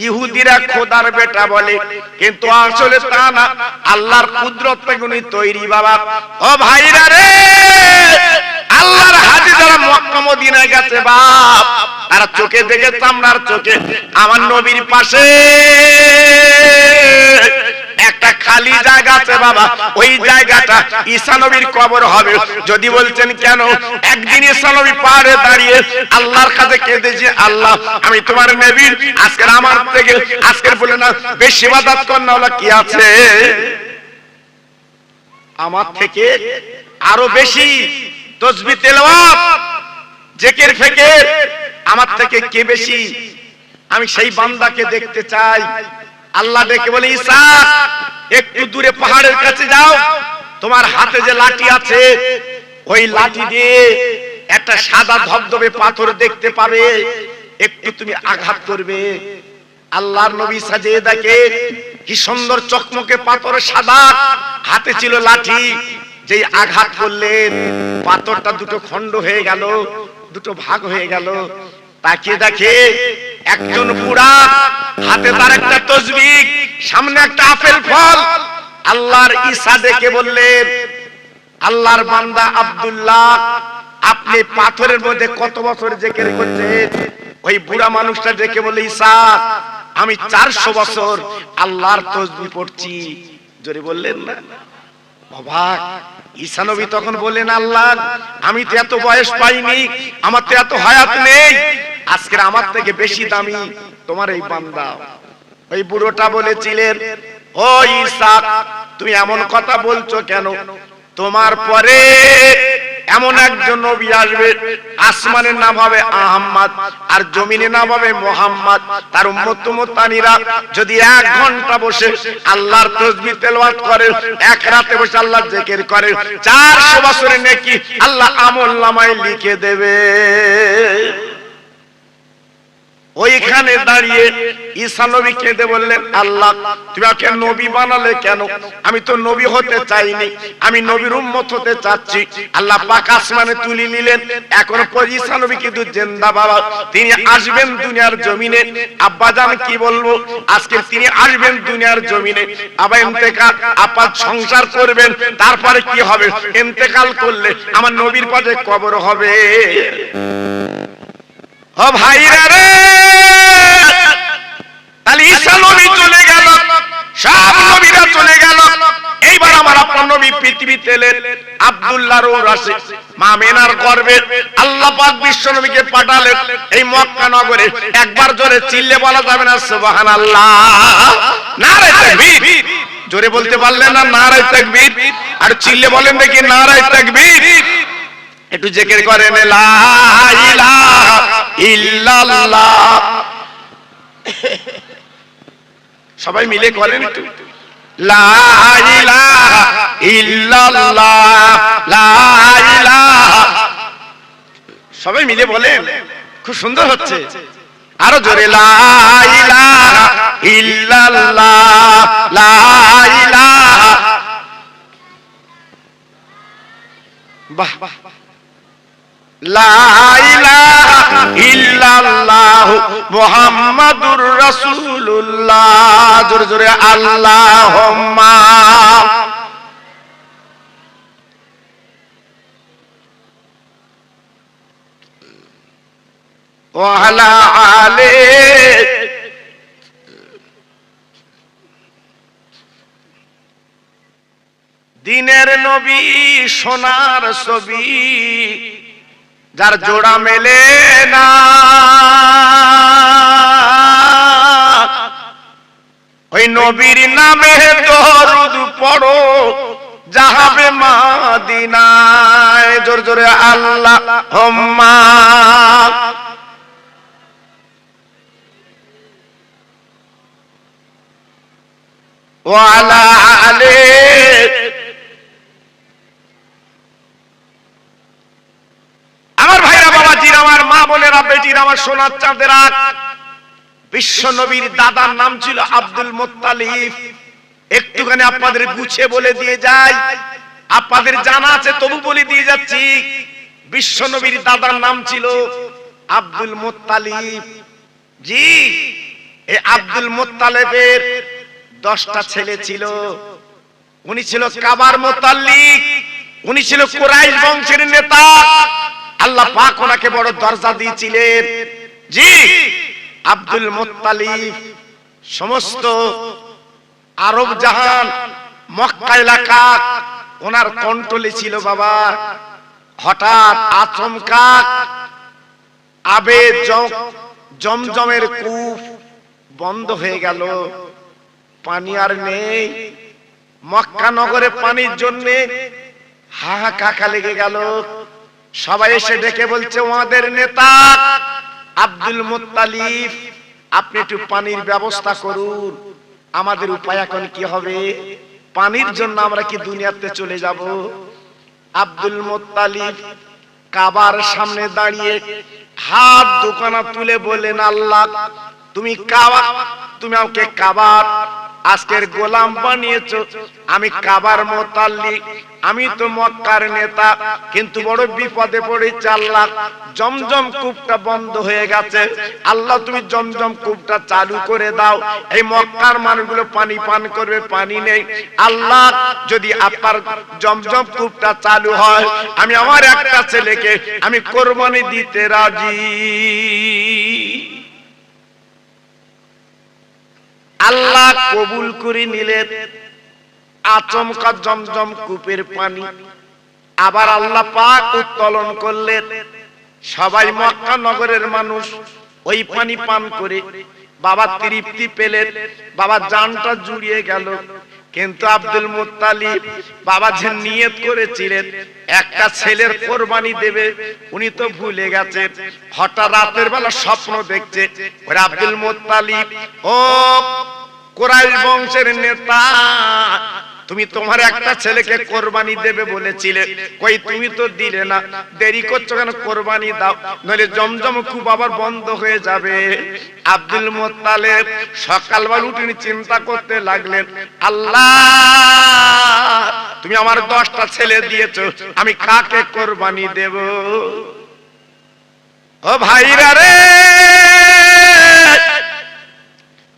A: ইহুদিরা খোদার বেটা বলে, কিন্তু আসলে তা না, আল্লাহর কুদরত থেকে উনি তৈরি। বাবা ও ভাইরা রে, আল্লাহর হাজি যারা মক্কা মদিনায় গেছে বাপ, তারা চোখে দেখে, চামড়ার চোখে, আমার নবীর পাশে একটা খালি জায়গা আছে বাবা, ওই জায়গাটা ঈসা নবীর কবর হবে। যদি বলছেন কেন, একদিন ঈসা নবী পাহাড়ে দাঁড়িয়ে আল্লাহর কাছে কেঁদেছে, আল্লাহ আমি তোমার নবী, আজকের আমার থেকে, আজকের বলে না বেশি ইবাদত করনা হলো কি আছে, আমার থেকে আরো বেশি তাসবিহ তেলাওয়াত জিকির ফিকির আমার থেকে কে বেশি? আমি সেই বান্দাকে দেখতে চাই। আল্লাহ ডেকে বলে, ঈসা একটু দূরে পাহাড়ের কাছে যাও, তোমার হাতে যে লাঠি আছে, ওই লাঠি দিয়ে একটা সাদা ধবধবে পাথর দেখতে পাবে, একটু তুমি আঘাত করবে। আল্লাহর নবী সাজিয়ে দেখে কি সুন্দর চকমকে পাথর, সাদা, হাতে ছিল লাঠি। যেই আঘাত করলেন, পাথরটা দুটো খণ্ড হয়ে গেল, দুটো ভাগ হয়ে গেল। তাকিয়ে দেখে একজন বুড়া, হাতে তার একটা তাসবিহ, সামনে একটা আপেল ফল। আল্লাহর ঈসা দেখে বললেন, আল্লাহর বান্দা আব্দুল্লাহ, আপনি পাথরের মধ্যে কত বছর জিকির করছেন? ওই বুড়া মানুষটা দেখে বলে, ঈসা আমি 400 বছর আল্লাহর তাসবিহ পড়ছি। জোরে বললেন না? অবাক ঈসা নবী তখন বললেন, আল্লাহ আমি তো এত বয়স পাইনি, আমার তো এত হায়াত নেই, আজকের আমার থেকে বেশি দামি তোমার এই বান্দা। ওই বুড়োটা বলেছিলেন, ও ঈসা তুমি এমন কথা বলছো কেন? তোমার পরে এমন একজন নবী আসবে, আসমানের নাম হবে আহমদ আর জমিনের নাম হবে মুহাম্মদ। তার উম্মত উম্মতানিরা যদি 1 ঘন্টা বসে আল্লাহর তাসবিহ তেলাওয়াত করে, এক রাতে বসে আল্লাহর জিকির করে, 400 বছরের নেকি আল্লাহ আমলনামায় লিখে দেবে। ওইখানে দাঁড়িয়ে ঈসা নবী কেঁদে বললেন, আল্লাহ তুমি আমাকে নবী বানালে কেন? আমি তো নবী হতে চাইনি, আমি নবীর উম্মত হতে চাচ্ছি। আল্লাহ পাক আসমানে তুলে নিলেন। এখন ঈসা নবী কিন্তু জিন্দা বাবা, তিনি আসবেন দুনিয়ার জমিনে। আব্বাজান কি বলবো, আজকে তিনি আসবেন দুনিয়ার জমিনে। আবা ইন্তেকাল, আপা সংসার করবেন, তারপরে কি হবে? ইন্তেকাল করলে আমার নবীর পাশে কবর হবে। ও ভাইরা রে, তাহলে ঈসা নবী চলে গেল, সব নবীরা চলে গেল। এইবার আমার আপনার নবী পৃথিবীতে এলেন। আব্দুল্লাহর ওরসে মা মেনার গর্ভে আল্লাহ পাক বিশ্ব নবীকে পাঠালেন এই মক্কা নগরে। একবার জোরে চিল্লে বলা যাবে না সুবহানাল্লাহ? নারে তাকবীর! জোরে বলতে পারলেন না নারে তাকবীর? আর চিল্লে বলেন দেখি নারে তাকবীর। একটু জিকির করেন, লা ইলাহা ইল্লাল্লাহ। সবাই মিলে করেন একটু, লা ইলাহা ইল্লাল্লাহ, লা ইলাহা। সবাই মিলে বলেন, খুব সুন্দর হচ্ছে। আরো জোরে, লা ইলাহা ইল্লাল্লাহ, লা ইলাহা। বাহ, লা ইলাহা ইল্লাল্লাহু মুহাম্মাদুর রাসূলুল্লাহ। জোরে জোরে আল্লাহুম্মা। ওয়া আলা আলে দিনের নবী সোনার ছবি যার জোড়া মেলে না ওই নবীর নামে দরুদ পড়ো যাবে মদিনায় জোরে জোরে আল্লাহুম্মা ওয়া আলা আলে আমার ভাইরা বাবাজির আমার মা বোনেরা বেটির আমার সোনার চাঁদেরা বিশ্ব নবীর দাদার নাম ছিল আব্দুল মুত্তালিব একটুখানি আপনাদের গুছিয়ে বলে দিয়ে যাই আপনাদের জানা আছে তবু বলে দিয়ে যাচ্ছি বিশ্ব নবীর দাদার নাম ছিল আব্দুল মুত্তালিব জি এই আব্দুল মুত্তালিবের 10টা ছেলে ছিল উনি ছিল কাবার মুতাল্লিক উনি ছিল কুরাইশ বংশের নেতা আল্লাহ পাক ওনাকে বড় দরজা দিয়েছিলেন জি আব্দুল মুত্তালিব সমস্ত আরব জাহান মক্কা এলাকা ওনার কন্ট্রোলে ছিল বাবা হঠাৎ আচমকা আবে জমজমের কূপ বন্ধ হয়ে গেল পানি আর নেই মক্কা নগরে পানির জন্য হাহাকার লেগে গেল সবাই এসে ডেকে বলছে আমাদের নেতা আব্দুল মুত্তালিব আপনি একটু পানির ব্যবস্থা করুন আমাদের উপায় এখন কি হবে পানির জন্য আমরা কি দুনিয়াতে চলে যাব আব্দুল মুত্তালিব কাবার সামনে দাঁড়িয়ে হাত দুখানা তুলে বলেন আল্লাহ তুমি কাবা তুমি আমাকে কাবার আজকের গোলাম বানিয়েছো আমি কাবার মুতাল্লিক আমি তো মক্কার নেতা কিন্তু বড় বিপদে পড়েছি আল্লাহ জমজম কূপটা বন্ধ হয়ে গেছে আল্লাহ তুমি জমজম কূপটা চালু করে দাও এই মক্কার মানুষগুলো পানি পান করবে পানি নেই আল্লাহ যদি আপনার জমজম কূপটা চালু হয় আমি আমার একটা ছেলেকে আমি কোরবানি দিতে রাজি আল্লাহ কবুল করে নিলেন আচমকা জমজম কূপের পানি আবার আল্লাহ পাক উত্তোলন করলেন সবাই মক্কা নগরের মানুষ ওই পানি পান করে বাবা তৃপ্তি পেলেন বাবা জানটা জুড়িয়ে গেল কিন্তু আব্দুল মুত্তালিব বাবা যে নিয়ত করেছিলেন একটা ছেলের কোরবানি দেবে উনি তো ভুলে গেছেন হঠাৎ রাতের বেলা স্বপ্ন দেখছে ওই আব্দুল মুত্তালিব ও কুরাইশ বংশের নেতা তুমি তোমার একটা ছেলেকে কোরবানি দেবে বলেছিলে কই তুমি তো দিলে না দেরি করছো কেন কোরবানি দাও নইলে জমজম কূপ আবার বন্ধ হয়ে যাবে আব্দুল মুত্তালিব সকালবেলা উঠে চিন্তা করতে লাগলেন আল্লাহ তুমি আমার 10টা ছেলে দিয়েছো আমি কাকে কোরবানি দেব ও ভাইরা রে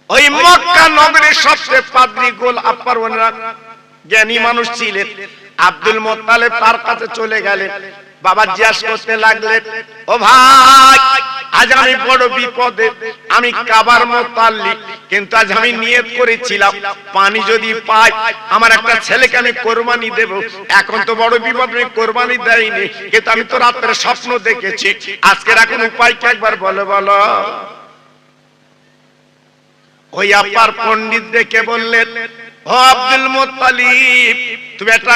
A: ওই মক্কা নগরীর সবচেয়ে পাদ্রী গোল আপার জ্ঞানী মানুষ ছিলেন আব্দুল মুত্তালিব তার কাছে চলে গেলেন বাবা জিজ্ঞাসা করতে লাগলেন ও ভাই আজ আমি বড় বিপদে আমি কাবার মুতাল্লিক কিন্তু আজ আমি নিয়ত করেছিলাম পানি যদি পাই আমার একটা ছেলেকে আমি কোরবানি দেব এখন তো বড় বিপদ আমি কোরবানি দেইনি কিন্তু আমি তো রাতে স্বপ্ন দেখেছি আজকের এখন উপায় কি একবার বলো বলো ওই আপার পণ্ডিত দেখে বললেন ও আব্দুল মুত্তালিব তুমি একটা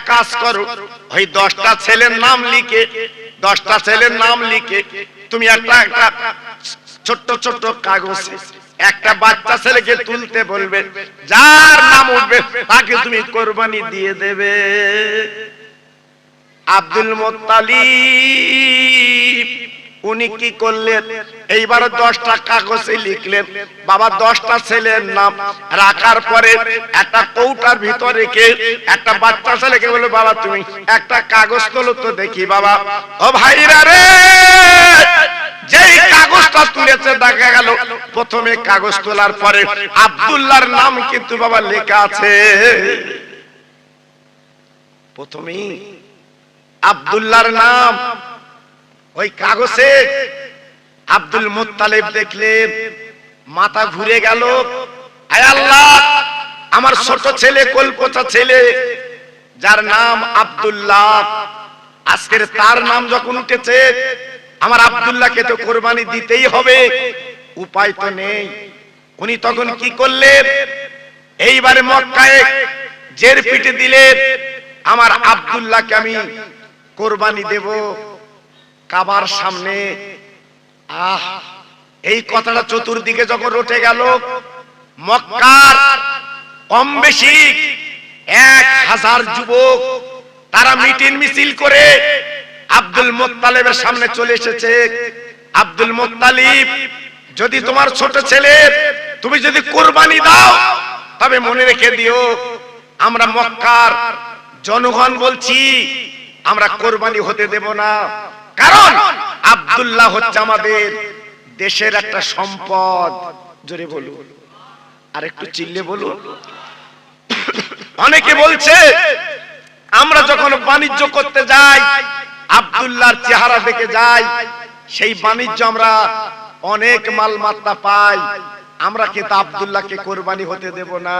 A: কাজ করো ওই 10টা ছেলের নাম লিখে তুমি একটা ছোট্ট ছোট্ট কাগজে একটা বাচ্চা ছেলেকে তুলতে বলবে যার নাম উঠবে তাকে তুমি কোরবানি দিয়ে দেবে আব্দুল মুত্তালিব উনি কি করলেন এইবার 10টা কাগজে লিখলেন বাবা 10টা ছেলের নাম রাখার পরে একটা কৌটার ভিতরে রেখে একটা বাচ্চা ছেলেকে বলে বাবা তুমি একটা কাগজ তোলো তো দেখি বাবা ও ভাইরা রে যেই কাগজটা তুলেছে দেখা গেল প্রথমে কাগজ তোলার পরে আব্দুল্লাহর নাম কিন্তু বাবা লেখা আছে প্রথমেই আব্দুল্লাহর নাম ওই কাগজে আব্দুল মুত্তালিব দেখলেন, মাথা ঘুরে গেল। আয় আল্লাহ, আমার ছোট ছেলে, কলপচা ছেলে, যার নাম আব্দুল্লাহ, আজকের তার নাম যখন উঠেছে, আমার আব্দুল্লাহকে তো কোরবানি দিতেই হবে, উপায় তো নেই। উনি তখন কি করলেন? এইবারে মক্কায় জের পিটে দিলেন, আমার আব্দুল্লাহকে আমি কোরবানি দেব কাবার সামনে। এই কথাটা চতুর্দিকে যখন রটে গেল, মক্কার কম বেশি 1000 যুবক তারা মিটিং মিছিল করে আব্দুল মুত্তালিবের সামনে চলে এসেছে। আব্দুল মুত্তালিব, যদি তোমার ছোট ছেলে তুমি যদি কোরবানি দাও, তবে মনে রেখে দিও, আমরা মক্কার জনগণ বলছি, আমরা কোরবানি হতে দেব না। কারণ আব্দুল্লাহ হচ্ছে আমাদের দেশের একটা সম্পদ। জোরে বলুন, আর একটু চিল্লে বলুন। অনেকে বলছে, আমরা যখন বাণিজ্য করতে যাই, আব্দুল্লাহর চেহারা দেখে যাই, সেই বাণিজ্য আমরা অনেক মালমাত্তা পাই, আমরা কিন্তু আব্দুল্লাহকে কোরবানি হতে দেব না।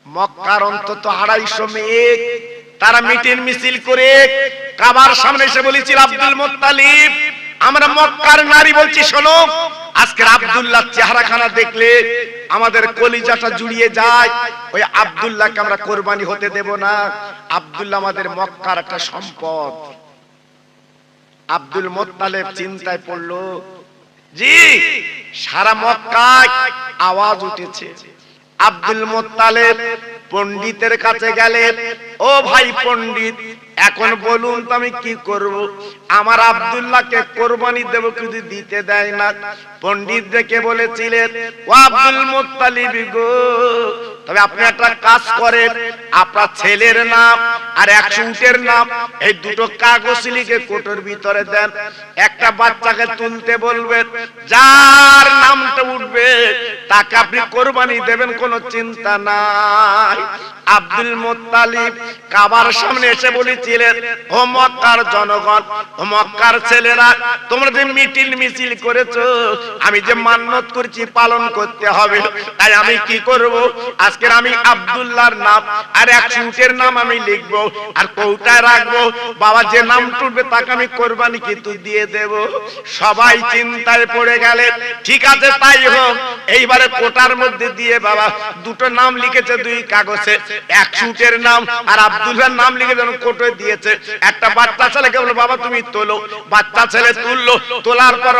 A: মক্কার অন্তত 250 মেয়ে তারা মিটিং মিছিল করে কাবার সামনে এসে বলেছিল, আব্দুল মুত্তালিব, আমরা মক্কার নারী বলছি, শোনো, আজকের আব্দুল্লাহর চেহারাখানা দেখলে আমাদের কলিজাটা জুড়িয়ে যায়, ওই আব্দুল্লাহকে আমরা কোরবানি হতে দেব না। আব্দুল্লাহ আমাদের মক্কার একটা সম্পদ। আব্দুল মুত্তালিব চিন্তায় পড়লো, জি, সারা মক্কায় আওয়াজ উঠেছে। আব্দুল মুত্তালিব পণ্ডিতের কাছে গেলেন, ও ভাই পণ্ডিত, এখন বলুন তো আমি কি করব? আমার আব্দুল্লাহকে কোরবানি দেব, কিন্তু দিতে দেয় না। পণ্ডিত দেখে বলেছিলেন, ও আব্দুল মুত্তালিব গো, তবে আপনি একটা কাজ করেন, আপনার ছেলের নাম আর 100 উটের নাম, এই দুটো কাগজ লিখে কোটোর ভিতরে দেন। একটা বাচ্চাকে তুলতে বলবেন, যার নামটা উঠবে তাকে আপনি কোরবানি দেবেন, কোনো চিন্তা নাই। আব্দুল মুত্তালিব কাবার সামনে এসে বলেছিলেন, ও মক্কার জনগণ, ও মক্কার ছেলেরা, তোমরা যে মিটিং মিছিল করেছো, আমি যে মান্যত করছি পালন করতে হবে। তাই আমি কি করব? আজকের আমি আব্দুল্লাহর নাম আর 100 উটের নাম আমি লিখবো, আর কৌটায় রাখবো। বাবা যে নাম টুটবে তাকে আমি কোরবানি কিন্তু দিয়ে দেব। সবাই চিন্তায় পড়ে গেলে, ঠিক আছে তাই হোক। এইবারে কোটার মধ্যে দিয়ে বাবা দুটো নাম লিখেছে, 2 কাগজে, 100 উটের নাম আর আব্দুল্লাহর নাম লিখে যেন কোটোয় দিয়েছে। একটা বাচ্চা ছেলেকে বলল, বাবা তুমি তোলো। বাচ্চা ছেলে তুললো, তোলার পর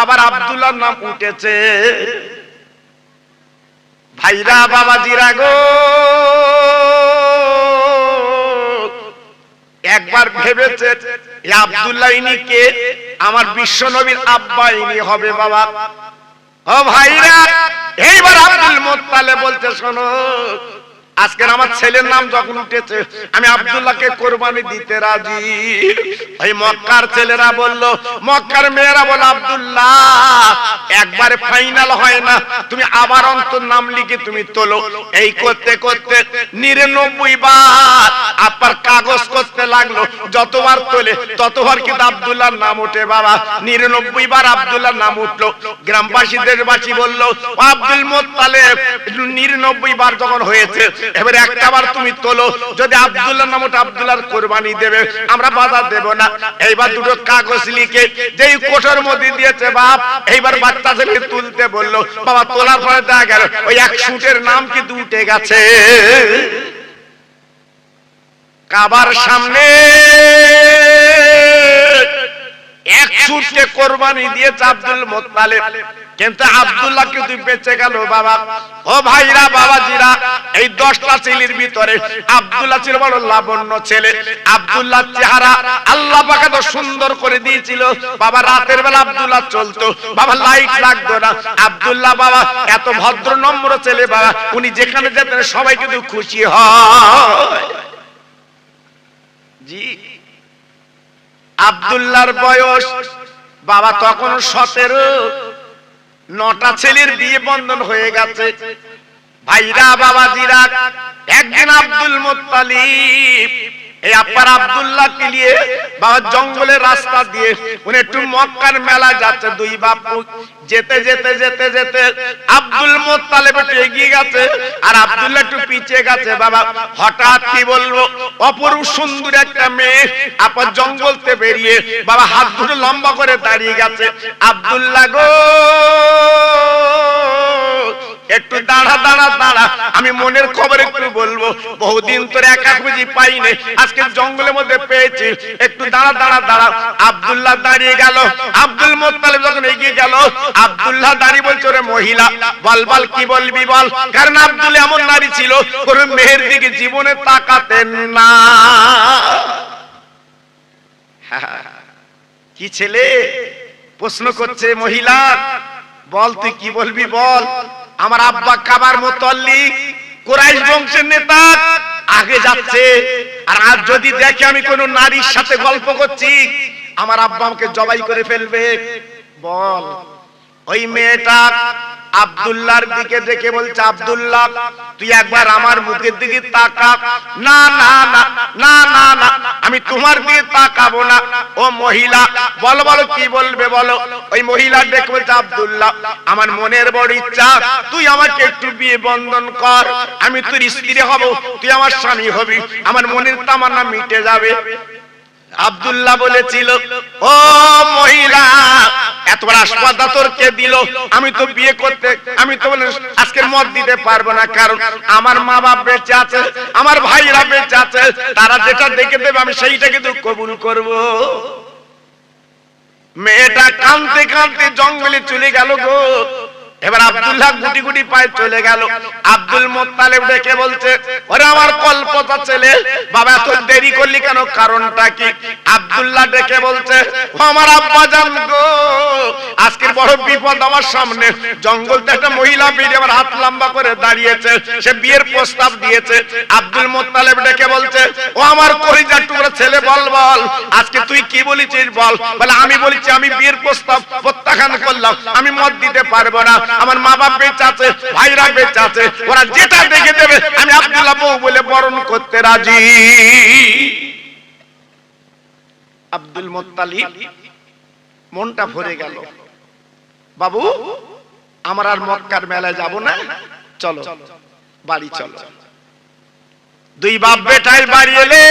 A: আবার আব্দুল্লাহর নাম উঠেছে। ভাইরা বাবাজিরা গো, একবার ভেবেছে আব্দুল্লাহ ইনি কে? আমার বিশ্ব নবীর আব্বা ইনি হবে বাবা। ও ভাইরা, এইবার আব্দুল মুত্তালিব বলতে, শোনো, আজকের আমার ছেলের নাম যখন উঠেছে, আমি আব্দুল্লাহকে কোরবানি দিতে রাজি। ওই মক্কার ছেলেরা বলল, মক্কার মেয়েরা বলল, আব্দুল্লাহ একবারে ফাইনাল হয় না, তুমি আবার অন্তর নাম লিখে তুমি তোলো। এই করতে করতে 99 বার আপনার কাগজ করতে লাগলো। যতবার তোলে ততবার কিন্তু আব্দুল্লাহর নাম ওঠে বাবা। 99 বার আব্দুল্লাহর নাম উঠলো। গ্রামবাসী দেশবাসী বলল, আব্দুল মুত্তালিব 99 বার যখন হয়েছে, এবারে একটাবার তুমি তোলো, যদি আব্দুল্লাহর নাম ওঠে আব্দুল্লাহর কোরবানি দেবে, আমরা বাধা দেব না। এইবার দুটো কাগজ লিখে যেই কোটোর মধ্যে দিয়েছে বাপ, এইবার বাচ্চা ছেলে তুলতে বললো। বাবা তোলার পরে দেখা গেল ওই 100 উটের নাম কিন্তু উঠে গেছে। কাবার সামনে 100 উটকে কোরবানি দিয়েছে আব্দুল মুত্তালিব, কিন্তু আব্দুল্লাহ কিন্তু বেঁচে গেল বাবা। ও ভাইরা বাবাজিরা, এই 10টা ছেলের ভিতরে আব্দুল্লাহ ছিল বড় লাবণ্য ছেলে। আব্দুল্লাহর চেহারা আল্লাহ পাক এত সুন্দর করে দিয়েছিল বাবা। রাতের বেলা আব্দুল্লাহ চলতো বাবা, লাইট লাগতো না। আব্দুল্লাহ বাবা এত ভদ্র নম্র ছেলে বাবা, উনি যেখানে যেতেন সবাই কিন্তু খুশি হয়। জি, আব্দুল্লাহর বয়স বাবা তখন 17। 9টা ছেলের বিয়ে বন্ধন হয়ে গেছে। ভাইরা বাবাজিরা, একদিন আব্দুল মুত্তালিব এই আব্বার আব্দুল্লাহকে নিয়ে বাবা জঙ্গলের রাস্তা দিয়ে উনি একটু মক্কার মেলা যাচ্ছে। দুই বাপু যেতে যেতে যেতে যেতে আব্দুল মুত্তালিব একটু এগিয়ে গেছে আর আব্দুল্লাহ একটু পিছিয়ে গেছে। বাবা হঠাৎ কি বলবো, অপরূপ সুন্দর একটা মেয়ে আপনার জঙ্গলতে বেরিয়ে বাবা হাত দুটো লম্বা করে দাঁড়িয়ে গেছে। আব্দুল্লাহ গো একটু দাঁড়া দাঁড়া দাঁড়া, আমি মনের খবর একটু বলবো, বহুদিন তোর একা খুঁজি পাইনি, আজকে জঙ্গলের মধ্যে পেয়েছি, একটু দাঁড়া দাঁড়া দাঁড়া। আব্দুল্লাহ দাঁড়িয়ে গেল। আব্দুল মুত্তালিব যখন এগিয়ে গেল, আব্দুল্লাহ দাঁড়িয়ে বলছে ওরে মহিলা বল বল কি বলবি বল। কারণ আব্দুল এমন নারী ছিল কোন মেয়ের দিকে জীবনে তাকাতেন না। কি ছেলে প্রশ্ন করছে মহিলা, বল তুই কি বলবি বল। আমার আব্বা কাবার মুতাল্লিক, কুরাইশ বংশের নেতা, আগে যাচ্ছে আর আজ যদি দেখে আমি কোন নারীর সাথে গল্প করছি আমার আব্বা আমাকে জবাই করে ফেলবে। বল। ওই মেয়েটা আব্দুল্লাহর দিকে দেখে বলছে আব্দুল্লাহ তুই একবার আমার মুখের দিকে তাকা। না না না না না না, আমি তোমার দিকে তাকাবো না। ও মহিলা বলো বলো কি বলবে বলো। ওই মহিলা দেখে বলছে আব্দুল্লাহ আমার মনের বড় ইচ্ছা তুই আমাকে একটু বিয়ে বন্ধন কর, আমি তোর স্ত্রী হব, তুই আমার স্বামী হবি, আমার মনের তামান্না মিটে যাবে। আব্দুল্লাহ বলেছিল ও মহিলা এত বড় আসবাদা তোর কে দিল, আমি তো বিয়ে করতে আমি তো বলে আজকের মত দিতে পারবো না, কারণ আমার মা বাপ বেঁচে আছে, আমার ভাইরা বেঁচে আছে, তারা যেটা দেখে দেবে আমি সেইটাকে তো কবুল করব। মেয়েটা কাঁদতে কাঁদতে জঙ্গলে চলে গেল গো। এবার আব্দুল্লাহ গুটি গুটি পায়ে চলে গেল। আব্দুল মুত্তালিব ডেকে বলছে ওরে আমার কল্পতা ছেলে বাবা এত দেরি করলি কেন, কারণটা কি? আব্দুল্লাহ ডেকে বলছে ও আমার আব্বা জান গো আজকের বড় বিপদ আমার সামনে। জঙ্গলতে একটা মহিলা বেরিয়ে আমার হাত লম্বা করে দাঁড়িয়েছে, সে বিয়ের প্রস্তাব দিয়েছে। আব্দুল মুত্তালিব ডেকে বলছে ও আমার কলিজার টুকরা ছেলে বল বল আজকে তুই কি বলেছিস বল। বলে আমি বলেছি আমি বিয়ের প্রস্তাব প্রত্যাখ্যান করলাম, আমি মত দিতে পারবো না, আমার মা বাপ বেঁচে আছে, ভাইরা বেঁচে আছে, ওরা যেটা দেখে দেবে আমি আব্দুল্লাহ বউ বলে বরণ করতে রাজি। আব্দুল মুত্তালিব মনটা ভরে গেল, বাবু আমরা আর মক্কার মেলায় যাব না, চলো বাড়ি চলো। দুই বাপ বেটায় বাড়ি এলে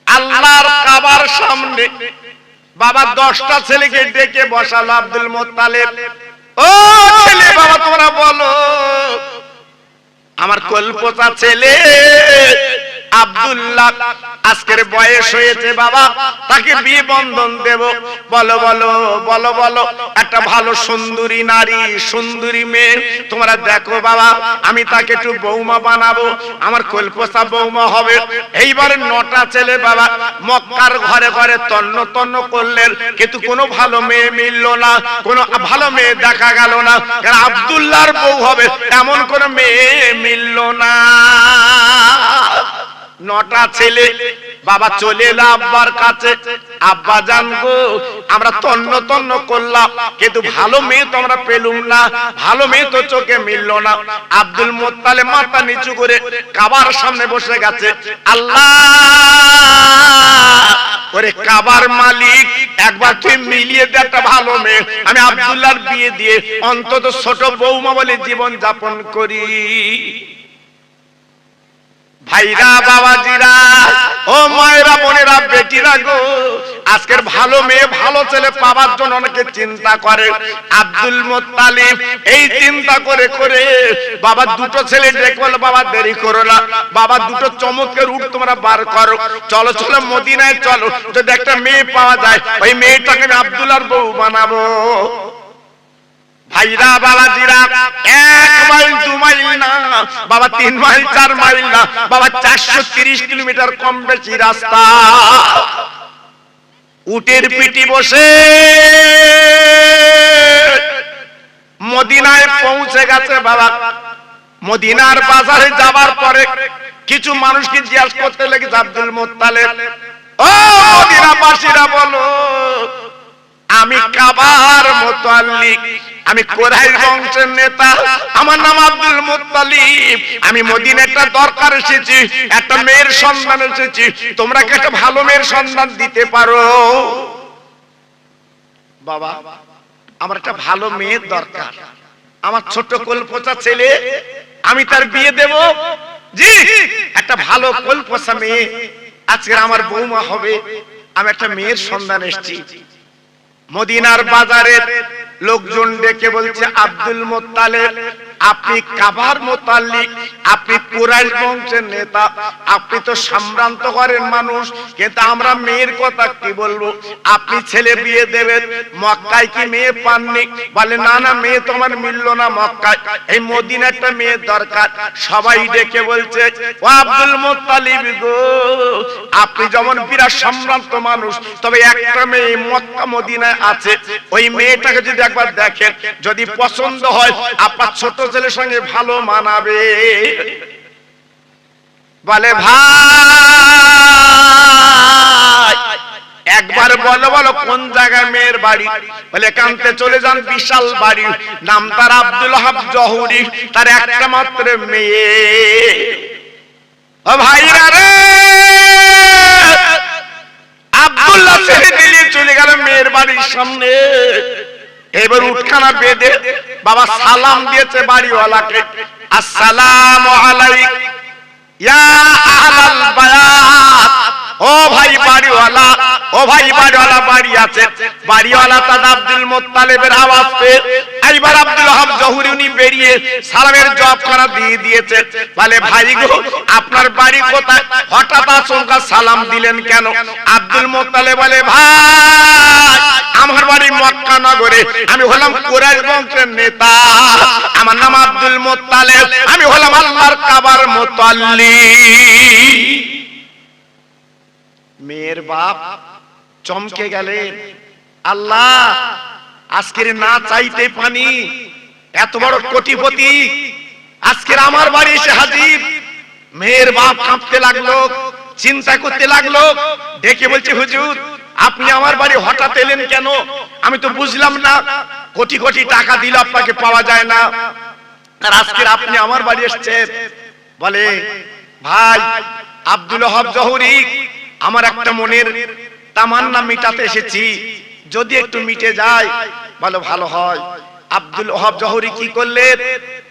A: আল্লাহর কাবার সামনে বাবা 10টা ছেলেকে ডেকে বসালো। আব্দুল মুত্তালিব ও ছেলে বাবা তোমরা বলো, আমার কল্পতা ছেলে আব্দুল্লাহ আজকের বয়স হয়েছে বাবা, তাকে বিয়ে বন্ধন দেব, বলো বলো বলো বলো। একটা ভালো সুন্দরী নারী সুন্দরী মেয়ে তোমরা দেখো বাবা, আমি তাকে একটু বৌমা বানাবো, আমার কল্পতা বৌমা হবে। এইবার 9টা ছেলে বাবা মক্কার ঘরে ঘরে তন্ন তন্ন করলেন, কিন্তু কোনো ভালো মেয়ে মিললো না, কোনো ভালো মেয়ে দেখা গেল না, কারণ আব্দুল্লাহর বউ হবে এমন কোন মেয়ে মিললো না। 9টা ছেলে বাবা চলে এলো আব্বার কাছে, আব্বা জান গো আমরা তন্ন তন্ন করলাম কিন্তু ভালো মেয়ে তো আমরা পেলুম না, ভালো মেয়ে তো চোখে মিললো না। আব্দুল মুত্তালিব মাথা নিচু করে কাবার সামনে বসে গেছে। আল্লাহ ওরে কাবার মালিক একবার তুই মিলিয়ে দে একটা ভালো মেয়ে, আমি আব্দুল্লাহর বিয়ে দিয়ে অন্তত ছোট বৌমা বলে জীবন যাপন করি। ভাইরা বাবাজিরা ও মায়েরা বোনেরা বেটিরা গো, আজকের ভালো মেয়ে ভালো ছেলে পাওয়ার জন্য অনেকে চিন্তা করে। আব্দুল মুত্তালিব এই চিন্তা করে করে বাবা 2টো ছেলে ডেকে বলে বাবা দেরি করো না, বাবা 2টো চমৎকার রূট তোমরা বার করো, চলো চলো মদিনায় চলো, যদি একটা মেয়ে পাওয়া যায় ওই মেয়েটাকে আমি আব্দুল্লাহর বউ বানাবো। ভাইরা বাবাজিরা 1 মাইল 2 মাইল না বাবা, 3 মাইল 4 মাইল না বাবা, 430 কিলোমিটার কম বেশি রাস্তা। উটের পিঠে বসে মদিনায় পৌঁছে গেছে বাবা। মদিনার বাজারে যাবার পরে কিছু মানুষকে জিজ্ঞাসা করতে লেগেছে আব্দুল মুত্তালিব ও মদিনাবাসীরা বলো আমি কাবার মুতাল্লিক, আমি কুরাইশ বংশের নেতা, আমার নাম আব্দুল মুত্তালিব। আমি মদিনায় একটা দরকার এসেছি, একটা মেয়ের সন্ধান এসেছি, তোমরা কি একটা ভালো মেয়ের সন্ধান দিতে পারো? বাবা, আমার একটা ভালো মেয়ের দরকার, আমার ছোট কোলপোচা ছেলে, আমি তার বিয়ে দেব। জি, একটা ভালো কোলপোচা মেয়ে আজকে আমার বৌমা হবে, আমি একটা মেয়ের সন্ধান এসেছি। মদিনার বাজারে লোকজন ডেকে বলছে, আব্দুল মুত্তালিব, আপনি কাবার মুতাল্লিক, আপনি কুরাইশ বংশের নেতা, আপনি তো সম্ভ্রান্ত ঘরের মানুষ, কিন্তু আমরা মেয়ের কথা কি বলবো? আপনি ছেলে বিয়ে দেবেন, মক্কায় কি মেয়ে পাননি? বলে না না, মেয়ে তো আমার মিললো না মক্কায়, এই মদিনায় একটা মেয়ের দরকার। সবাই ডেকে বলছে, ও আব্দুল মুত্তালিব গো, আপনি যেমন বিরাট সম্ভ্রান্ত মানুষ, তবে একটা মেয়ে মক্কা মদিনায় আছে, ওই মেয়েটাকে যদি একবার দেখেন, যদি পছন্দ হয় আপনার ছোট ছেলের সঙ্গে ভালো মানাবে। বলে ভাই একবার বলো বলো কোন জায়গায় মেয়ের বাড়ি? বলে কানতে চলে যান, বিশাল বাড়ি, নাম তার আব্দুল ওহাব জহুরি, তার একটা মাত্র মেয়ে। ও ভাইরা রে, আব্দুল্লাহ ছেড়ে দিলে চলে গেল মেয়ের বাড়ির সামনে। এবার উঠখানা বেঁধে বাবা সালাম দিয়েছে বাড়িওয়ালাকে, আসসালামু আলাইকুম ইয়া আহলাল বায়াত। ও ভাই বাড়িওয়ালা, ও ভাই বাড়িওয়ালা বাড়ি আছে। বাড়িওয়ালা তার আব্দুল মুত্তালিবের আওয়াজ পেয়ে এইবার আব্দুল ওহাব জহুরি উনি বেরিয়ে সালামের জবাবখানা দিয়ে দিয়েছে। বলে ভাই গো, আপনার বাড়ি কোথায়? হঠাৎ আচমকা সালাম দিলেন কেন? আব্দুল মুত্তালিব বলে, ভাই আমার বাড়ি মক্কা নগরে, আমি হলাম কুরাইশ বংশের নেতা, আমার নাম আব্দুল মুত্তালিব, আমি হলাম আল্লাহর কাবার মুতাল্লিক। মেয়ের বাপ চমকে গেলেন, আল্লাহ আজকের না চাইতে পানি, এত বড় কোটিপতি আজকের আমার বাড়ি এসে হাজির। মেয়ের বাপ কাঁপতে লাগলো, চিন্তা করতে লাগলো, ডেকে বলছে, হুজুর আপনি আমার বাড়ি হঠাৎ এলেন কেন? আমি তো বুঝলাম না, কোটি কোটি টাকা দিলে আপনাকে পাওয়া যায় না, আর আজকের আপনি আমার বাড়ি এসেছেন। বলে ভাই আব্দুল ওহাব জহুরি, আমার একটা মনের তামান্না মিটাতে এসেছি, যদি একটু মিটে যায় বলো ভালো হয়। আব্দুল ওহাব জহুরি কি করলেন?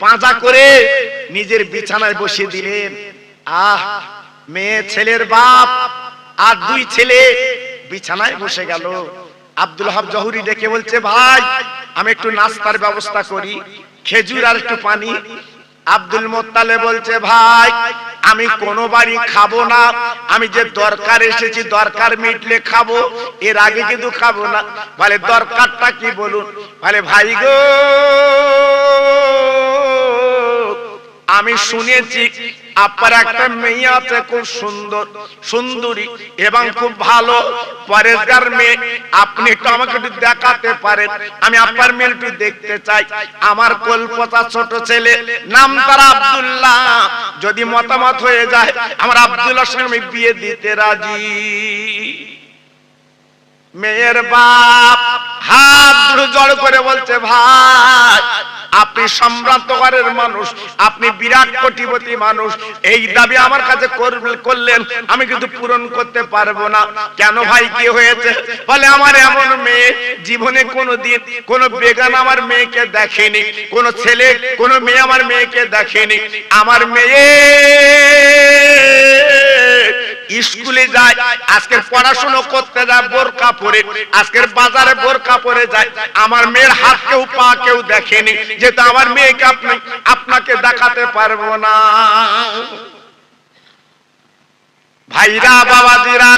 A: পাঁজা করে নিজের বিছানায় বসিয়ে দিলেন। আহ, মেয়ে ছেলের বাপ আর দুই ছেলে বিছানায় বসে গেল। আব্দুল ওহাব জহুরি ডেকে বলছে, ভাই আমি একটু নাস্তার ব্যবস্থা করি, খেজুর আর একটু পানি। আব্দুল মুত্তালিব বলছে, ভাই আমি কোন বাড়ি খাবো না, আমি যে দরকার এসেছি দরকার মিটলে খাবো, এর আগে কিন্তু খাবো না। বলে দরকারটা কি বলুন? বলে ভাই গো, আমি শুনেছি আপনার একটা মেয়ে আছে খুব সুন্দর, সুন্দরী এবং খুব ভালো পরেশগার মেয়ে, আপনি একটু আমাকে একটু দেখাতে পারেন? আমি আপনার মেয়ে একটু দেখতে চাই। আমার কোলপোচা ছোট ছেলে, নাম তার আব্দুল্লাহ, যদি মতামত হয়ে যায় আমার আব্দুল্লাহর সঙ্গে আমি বিয়ে দিতে রাজি। মেয়ের বাপ হাত জড় করে বলছে, ভাই আপনি সম্ভ্রান্ত ঘরের মানুষ, আপনি বিরাট কোটিপতি মানুষ, এই দাবি আমার কাছে করলেন, আমি কিন্তু পূরণ করতে পারবো না। কেন ভাই, কি হয়েছে? বলে আমার এমন মেয়ে জীবনে কোনোদিন কোনো বেগানা আমার মেয়েকে দেখেনি, কোন ছেলে কোন মেয়ে আমার মেয়েকে দেখেনি। আমার মেয়ে স্কুলে যায়, আজকের পড়াশোনা করতে যায় বোরকা পরে, আজকের বাজারে বোরকা পরে যায়। আমার মেয়ের হাত কেউ পা কেউ দেখেনি, যেটা আমার মেয়েকে আপনাকে দেখাতে পারবো না। ভাইরা বাবাজিরা,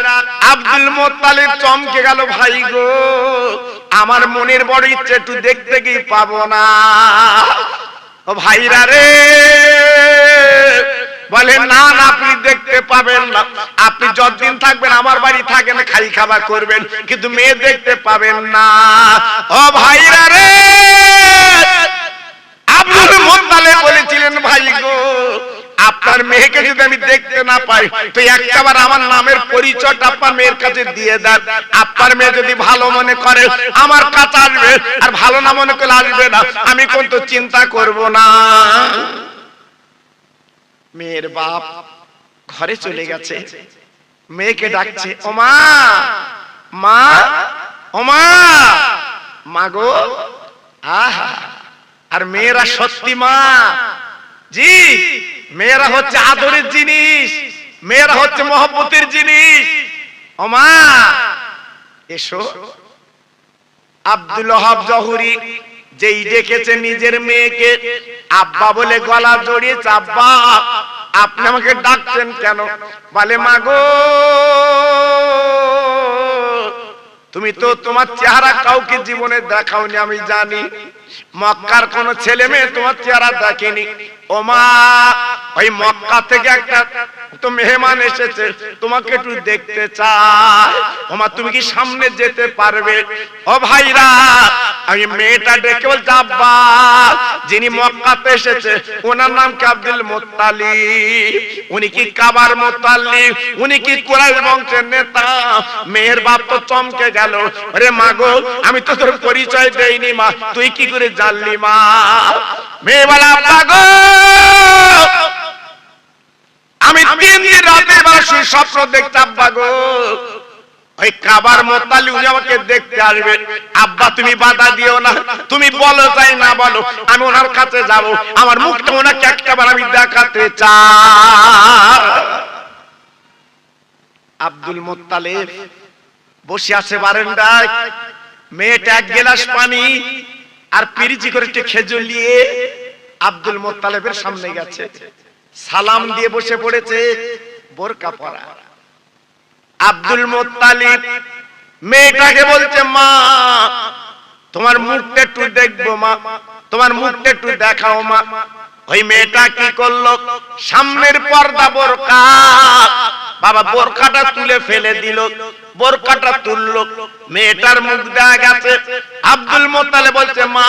A: আব্দুল মুত্তালিব চমকে গেল, ভাই গো আমার মনের বড় ইচ্ছে, একটু দেখতে কি পাবো না? ও ভাইরা রে, বলে না না আপনি দেখতে পাবেন না, আপনি যতদিন থাকবেন আমার বাড়ি থাকেন, খাই খাবার করবেন, কিন্তু মেয়ে দেখতে পাবেন না। ও ভাইরা রে, আব্দুল মুত্তালিব বলেছিলেন, ভাই গো আপনার মেয়েকে যদি আমি দেখতে না পাই তো একবার আমার নামের পরিচয়টা আপনার মেয়ের কাছে দিয়ে দেন। আপনার মেয়ে যদি ভালো মনে করে আমার কাছে আসবে, আর ভালো না মনে করে আসবে না, আমি কিন্তু চিন্তা করব না। মেয়ের বাপ ঘরে চলে গেছে, মেয়েকে ডাকছে, ও মা, মা, ও মা, মা গো। আহা, আর মেয়েরা সত্যি মা, জি, মেয়েরা হচ্ছে আদরের জিনিস, মেয়েরা হচ্ছে মহব্বতের জিনিস। ও মা এসো। আব্দুল ওয়াহাব জহুরি যেই ডেকেছে নিজের মেয়েকে আব্বা বলে গলা জড়িয়েছে, আব্বা আপনি আমাকে ডাকছেন কেন? বলে মা গো, তুমি তো তোমার চেহারা কাউকে জীবনে দেখাওনি, আমি জানি। মক্কার কোন ছেলে মেয়ে তোমার চেহারা দেখেনি। ও মা, ওই মক্কা থেকে একটা তো মেহমান এসেছে, তোমাকে একটু দেখতে চায়। ও মা, তুমি কি সামনে যেতে পারবে? ও ভাইরা, আমি মেয়েটা ডেকে বলছি, আব্বা যিনি মক্কাতে এসেছে ওনার নাম কি আব্দুল মুত্তালিব। উনি কি কাবার মুত্তালিব? উনি কি কুরাইশ বংশের নেতা? মেয়ের বাপ তো চমকে গেল, আরে মা গো, আমি তো তোর পরিচয় দেইনি মা, তুই কি করে জানলি মা? মেয়ে বলে, আব্বা গো, আমি 3 দিন রাতে বেলা শুয়ে স্বপ্ন দেখছি, আব্বা গো ওই কাবার মুত্তালিব উনি আমাকে দেখতে আসবে। আব্বা তুমি বাধা দিও না, তুমি বলো তাই না বলো, আমি ওনার কাছে যাব, আমার মুখটা ওনাকে একটাবার আমি দেখাতে চাই। আব্দুল মুত্তালিব বসে আছে বারান্দায়, মেয়েটা 1 গ্লাস পানি আর পিরিচি করে একটু খেজুর নিয়ে আব্দুল মুত্তালিবের সামনে গেছে, সালাম দিয়ে বসে পড়েছে, বোরকা পরা। আব্দুল মুত্তালিব মেয়েটাকে বলছে, মা তোমার মুখটা একটু দেখবো মা, তোমার মুখটা একটু দেখাও মা। ওই মেয়েটা কি করলো, সামনের পর্দা বোরকা, বাবা বোরকাটা তুলে ফেলে দিল, বোরকাটা তুললো, মেয়েটার মুখ দেখা গেছে। আব্দুল মুত্তালিব বলছে, মা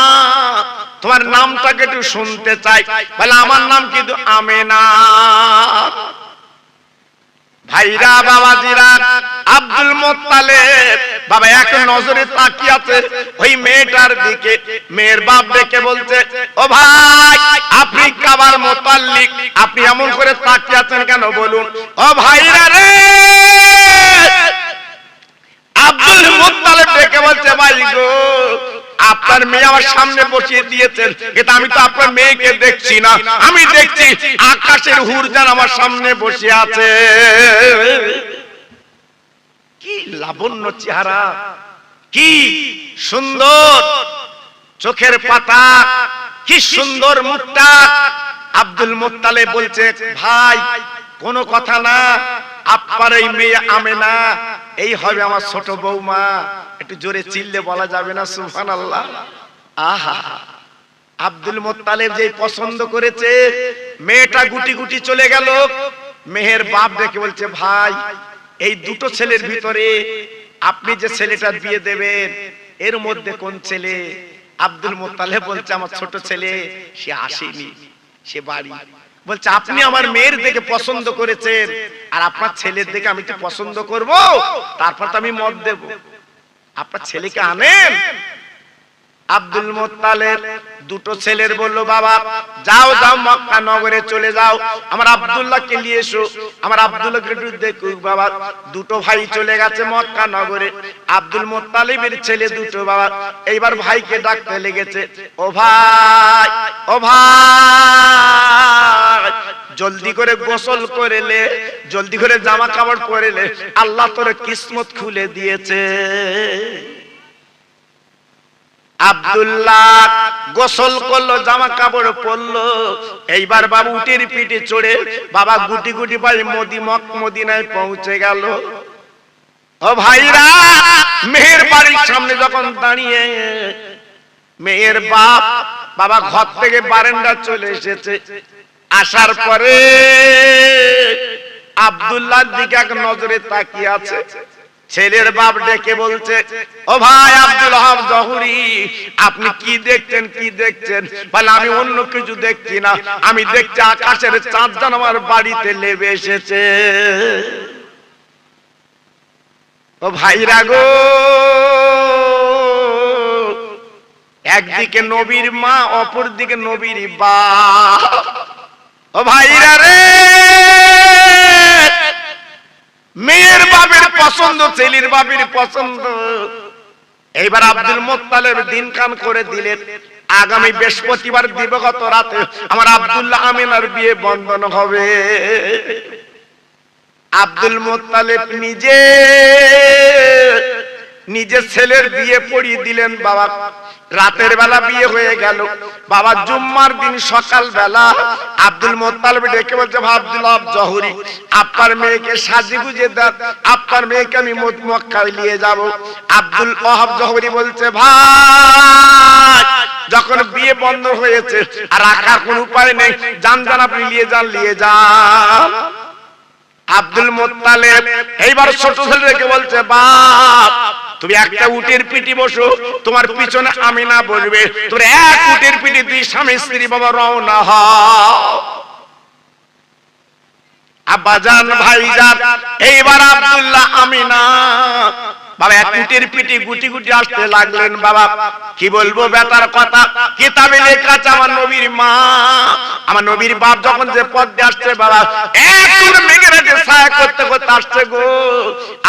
A: তোমার নামটাকে একটু শুনতে চাই। বলে, আমার নাম কিন্তু আমেনা। ভাইরা বাবাজিরা, আব্দুল মুত্তালিব বাবা এক নজরে তাকিয়ে আছে ওই মেয়েটার দিকে। মেয়ের বাপ ডেকে বলছে, ও ভাই আপনি কাবার মুত্তালিব, আপনি এমন করে তাকিয়ে আছেন কেন বলুন? ও ভাইরা রে, আব্দুল মুত্তালিব ডেকে বলছে, ভাই গো আপনার মেয়ে আমার সামনে বসিয়ে দিয়েছেন, এটা আমি তো আপনার মেয়েকে দেখছি না, আমি দেখছি আকাশের হুরজান আমার সামনে বসে আছে। কি লাবণ্য চেহারা, কি সুন্দর চোখের পাতা, কি সুন্দর মুখটা। আব্দুল মুত্তালিব বলছে, ভাই কোনো কথা না, আপনার এই মেয়ে আমেনা এই হবে আমার ছোট বৌমা। একটু জোরে চিল্লে বলা যাবে না সুবহানাল্লাহ? আহা, আব্দুল মুত্তালিব যে পছন্দ করেছে, মেয়েটা গুটি গুটি চলে গেল। মেয়ের বাপ ডেকে বলছে, ভাই এই দুটো ছেলের ভিতরে আপনি যে ছেলেটা বিয়ে দেবেন এর মধ্যে কোন ছেলে? আব্দুল মুত্তালিব বলছে, আমার ছোট ছেলে, সে আসেনি, সে বাড়ি। বলছে, আপনি আমার মেয়ের দেখে পছন্দ করেছেন, আর আপনার ছেলের দেখে আমি তো পছন্দ করব, তারপর তো আমি মত দেব, আপনার ছেলেকে আনেন। আব্দুল মুত্তালিব দুটো ছেলের বলল, বাবা যাও যাও মক্কা নগরে চলে যাও, আমার আব্দুল্লাহকে নিয়ে এসো, আমার আব্দুল্লাহকে একটু দেখুক। বাবা দুটো ভাই চলে গেছে মক্কা নগরে, আব্দুল মুত্তালিবের ছেলে দুটো বাবা এইবার ভাইকে ডাকতে লেগেছে, ও ভাই, ও ভাই জলদি করে গোসল করেলে, জলদি করে জামা কাপড় পরেলে, আল্লাহ তোর কিসমত খুলে দিয়েছে। আব্দুল্লাহ গোসল করলো, জামা কাপড় পরলো, এইবার বাবু উটের পিঠে চড়ে বাবা গুটি গুটি পায়ে মদিনায় পৌঁছে গেল। ও ভাইরা, মেয়ের বাড়ির সামনে যখন দাঁড়িয়ে মেয়ের বাপ বাবা ঘর থেকে বারান্দা চলে এসেছে, আসার পরে আব্দুল্লাহর দিকে এক নজরে তাকিয়ে আছে। ছেলের বাপ ডেকে বলছে, ও ভাই আব্দুল ওহাব জহুরি, আপনি কি দেখছেন, কি দেখছেন? বলে, আমি অন্য কিছু দেখছি না, আমি দেখছি আকাশের চাঁদ যেন আমার বাড়িতে নেমে এসেছে। ও ভাইরা গো, একদিকে নবীর মা, অপর দিকে নবীর বাপ। ও ভাইরা রে, মেয়ের বাপের পছন্দ, ছেলের বাপের পছন্দ। এইবার আব্দুল মুত্তালিব দিন কান করে দিলেন, আগামী বৃহস্পতিবার দিবগত রাতে আমার আব্দুল্লাহ আমিনার বিয়ে বন্ধন হবে। আব্দুল মুত্তালিব নিজে ছেলের বিয়ে পড়িয়ে দিলেন। বাবা রাতের বেলা বিয়ে হয়ে গেল। বাবা জুম্মার দিন সকাল বেলা আব্দুল মুত্তালিব ডেকে বলছে, আব্দুল ওহাব জহুরি, আপনার মেয়েকে সাজি গুজে দেন, আপনার মেয়েকে আমি মক্কায় নিয়ে যাব। আব্দুল ওহাব জহুরি বলছে, ভাই যখন বিয়ে বন্ধ হয়েছে আর রাখার কোন উপায় নেই, যান যান, আপনি নিয়ে যান, নিয়ে যান। আব্দুল মুত্তালিব এইবার ছোট ছেলেকে বলছে, বাপ তুমি একটা উটের পিঠে বসো, তোমার পিছনে আমিনা বসবে, তোর এক উটের পিঠে দুই স্বামী স্ত্রী বাবা রওনা হও। আব্বাজান, ভাইজান, এইবার আব্দুল্লাহ আমিনা বাবা এক উটের পিঠে গুটি গুটি আসতে লাগলেন। বাবা কি বলবো বেটার কথা, কিতাবে লেখা আছে আমার নবীর মা, আমার নবীর বাপ যখন যে পথ দিয়ে আসছে, বাবা এক মেঘের ছায়া করতে করতে আসছে গো।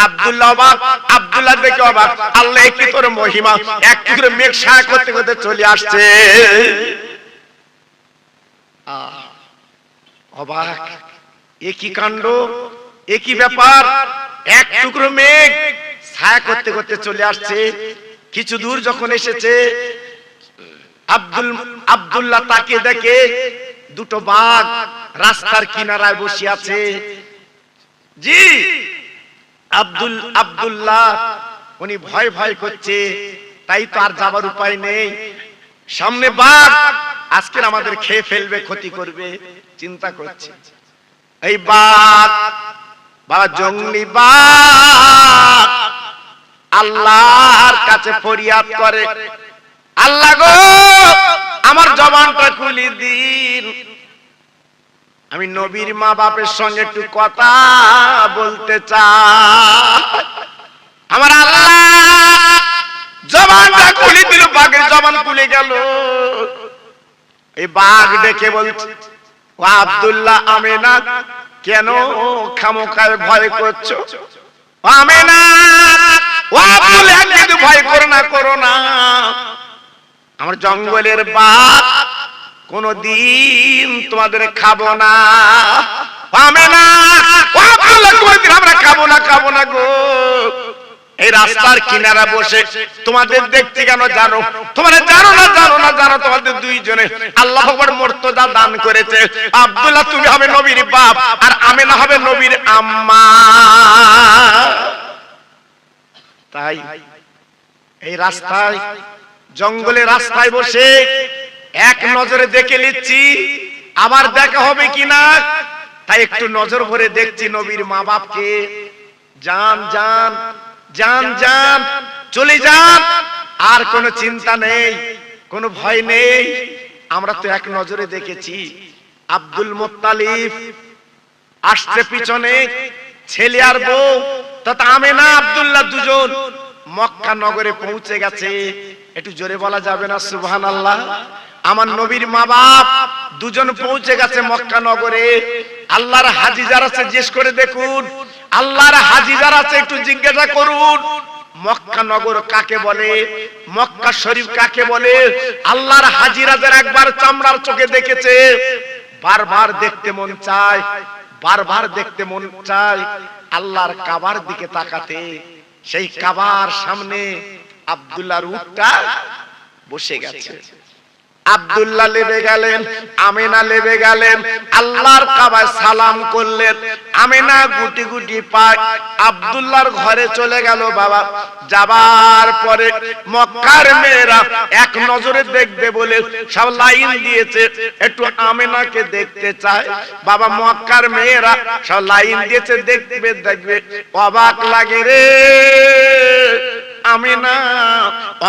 A: আব্দুল্লাহ অবাক, আব্দুল্লাহ দেখে অবাক, আল্লাহ কি তোর মহিমা, এক টুকরো মেঘ ছায়া করতে করতে চলে আসছে। অবাক, এ কি কাণ্ড, এ কি ব্যাপার, এক টুকরো মেঘ ছায়া করতে করতে চলে আসছে। কিছু দূর যখন এসেছে, আব্দুল্লাহ তাকে দেখে দুটো বাঘ রাস্তার কিনারায় বসে আছে। জি আব্দুল্লাহ উনি ভয় ভয় করছে, তাই তো আর যাবার উপায় নেই। সামনে বাঘ, আজকে আমাদের খেয়ে ফেলবে, ক্ষতি করবে, চিন্তা করছে। এই বাঘ বাবা জঙ্গলি বাঘ আল্লাহর কাছে ফরিয়াদ করে, আল্লাহ গো আমার জবানটা খুলে দিন, আমি নবীর মা বাপের সঙ্গে একটু কথা বলতে চাই। আমার আল্লাহ জবানটা খুলে দিল, বাঘের জবান খুলে গেল। এই বাঘ ডেকে বলছে, ও আব্দুল্লাহ আমিনা, কেন খামোখায় ভয় করছো? আমিনা, ও আব্দুল্লাহ কিন্তু ভয় করো না, করো না, আমার জঙ্গলের বাঘ কোনদিন তোমাদের খাবো না। আমিনা, ও আব্দুল্লাহ কোনদিন আমরা খাবো না, খাবো না গো। এই রাস্তার কিনারা বসে তোমাদের দেখতে কেন জানো, তোমরা জানো না, জানো না, জানো তোমাদের দুইজনে আল্লাহ আকবার মর্যাদা দান করেছে। আব্দুল্লাহ তুমি হবে নবীর বাপ, আর আমিনা হবে নবীর আম্মা। তাই এই রাস্তায়, জঙ্গলে রাস্তায় বসে এক নজরে দেখে নিচ্ছি, আবার দেখা হবে কিনা, তাই একটু নজর ভরে দেখছি নবীর মা বাপকে। যান যান যান যান, চলে যান, আর কোনো চিন্তা নেই, কোনো ভয় নেই। আমরা তো এক নজরে দেখেছি আব্দুল মুত্তালিব আসছে পিছনে, ছেলে আর বউ তথা আমিনা আব্দুল্লাহ দুজন মক্কা নগরে পৌঁছে গেছে। একটু জোরে বলা যাবে না সুবহানাল্লাহ? আমার নবীর মা বাপ দুজন পৌঁছে গেছে মক্কা নগরে। আল্লাহর হাজী যারা আছে জিজ্ঞেস করে দেখুন, আল্লাহর হাজী যারা আছে একটু জিজ্ঞাসা করুন, মক্কা নগর কাকে বলে, মক্কা শরীফ কাকে বলে? আল্লাহর হাজীরা যারা একবার চামড়ার চোখে দেখেছে, বারবার দেখতে মন চায়, বারবার দেখতে মন চায় আল্লাহর কাবার দিকে তাকাতে। সেই কাবার সামনে আব্দুল্লাহর উটটা বসে গেছে। আব্দুল্লাহ লেবে গেলেন, আমিনা লেবে গেলেন, আল্লাহর কাবায় সালাম করলেন। আমিনা গুটি গুটি পায় আব্দুল্লাহর ঘরে চলে গেল। বাবা যাবার পরে মক্কার মেয়েরা এক নজরে দেখবে বলে সব লাইন দিয়েছে, একটু আমিনাকে দেখতে চায়। বাবা মক্কার মেয়েরা সব লাইন দিয়েছে, দেখবে দেখবে, অবাক লাগে রে। আমিনা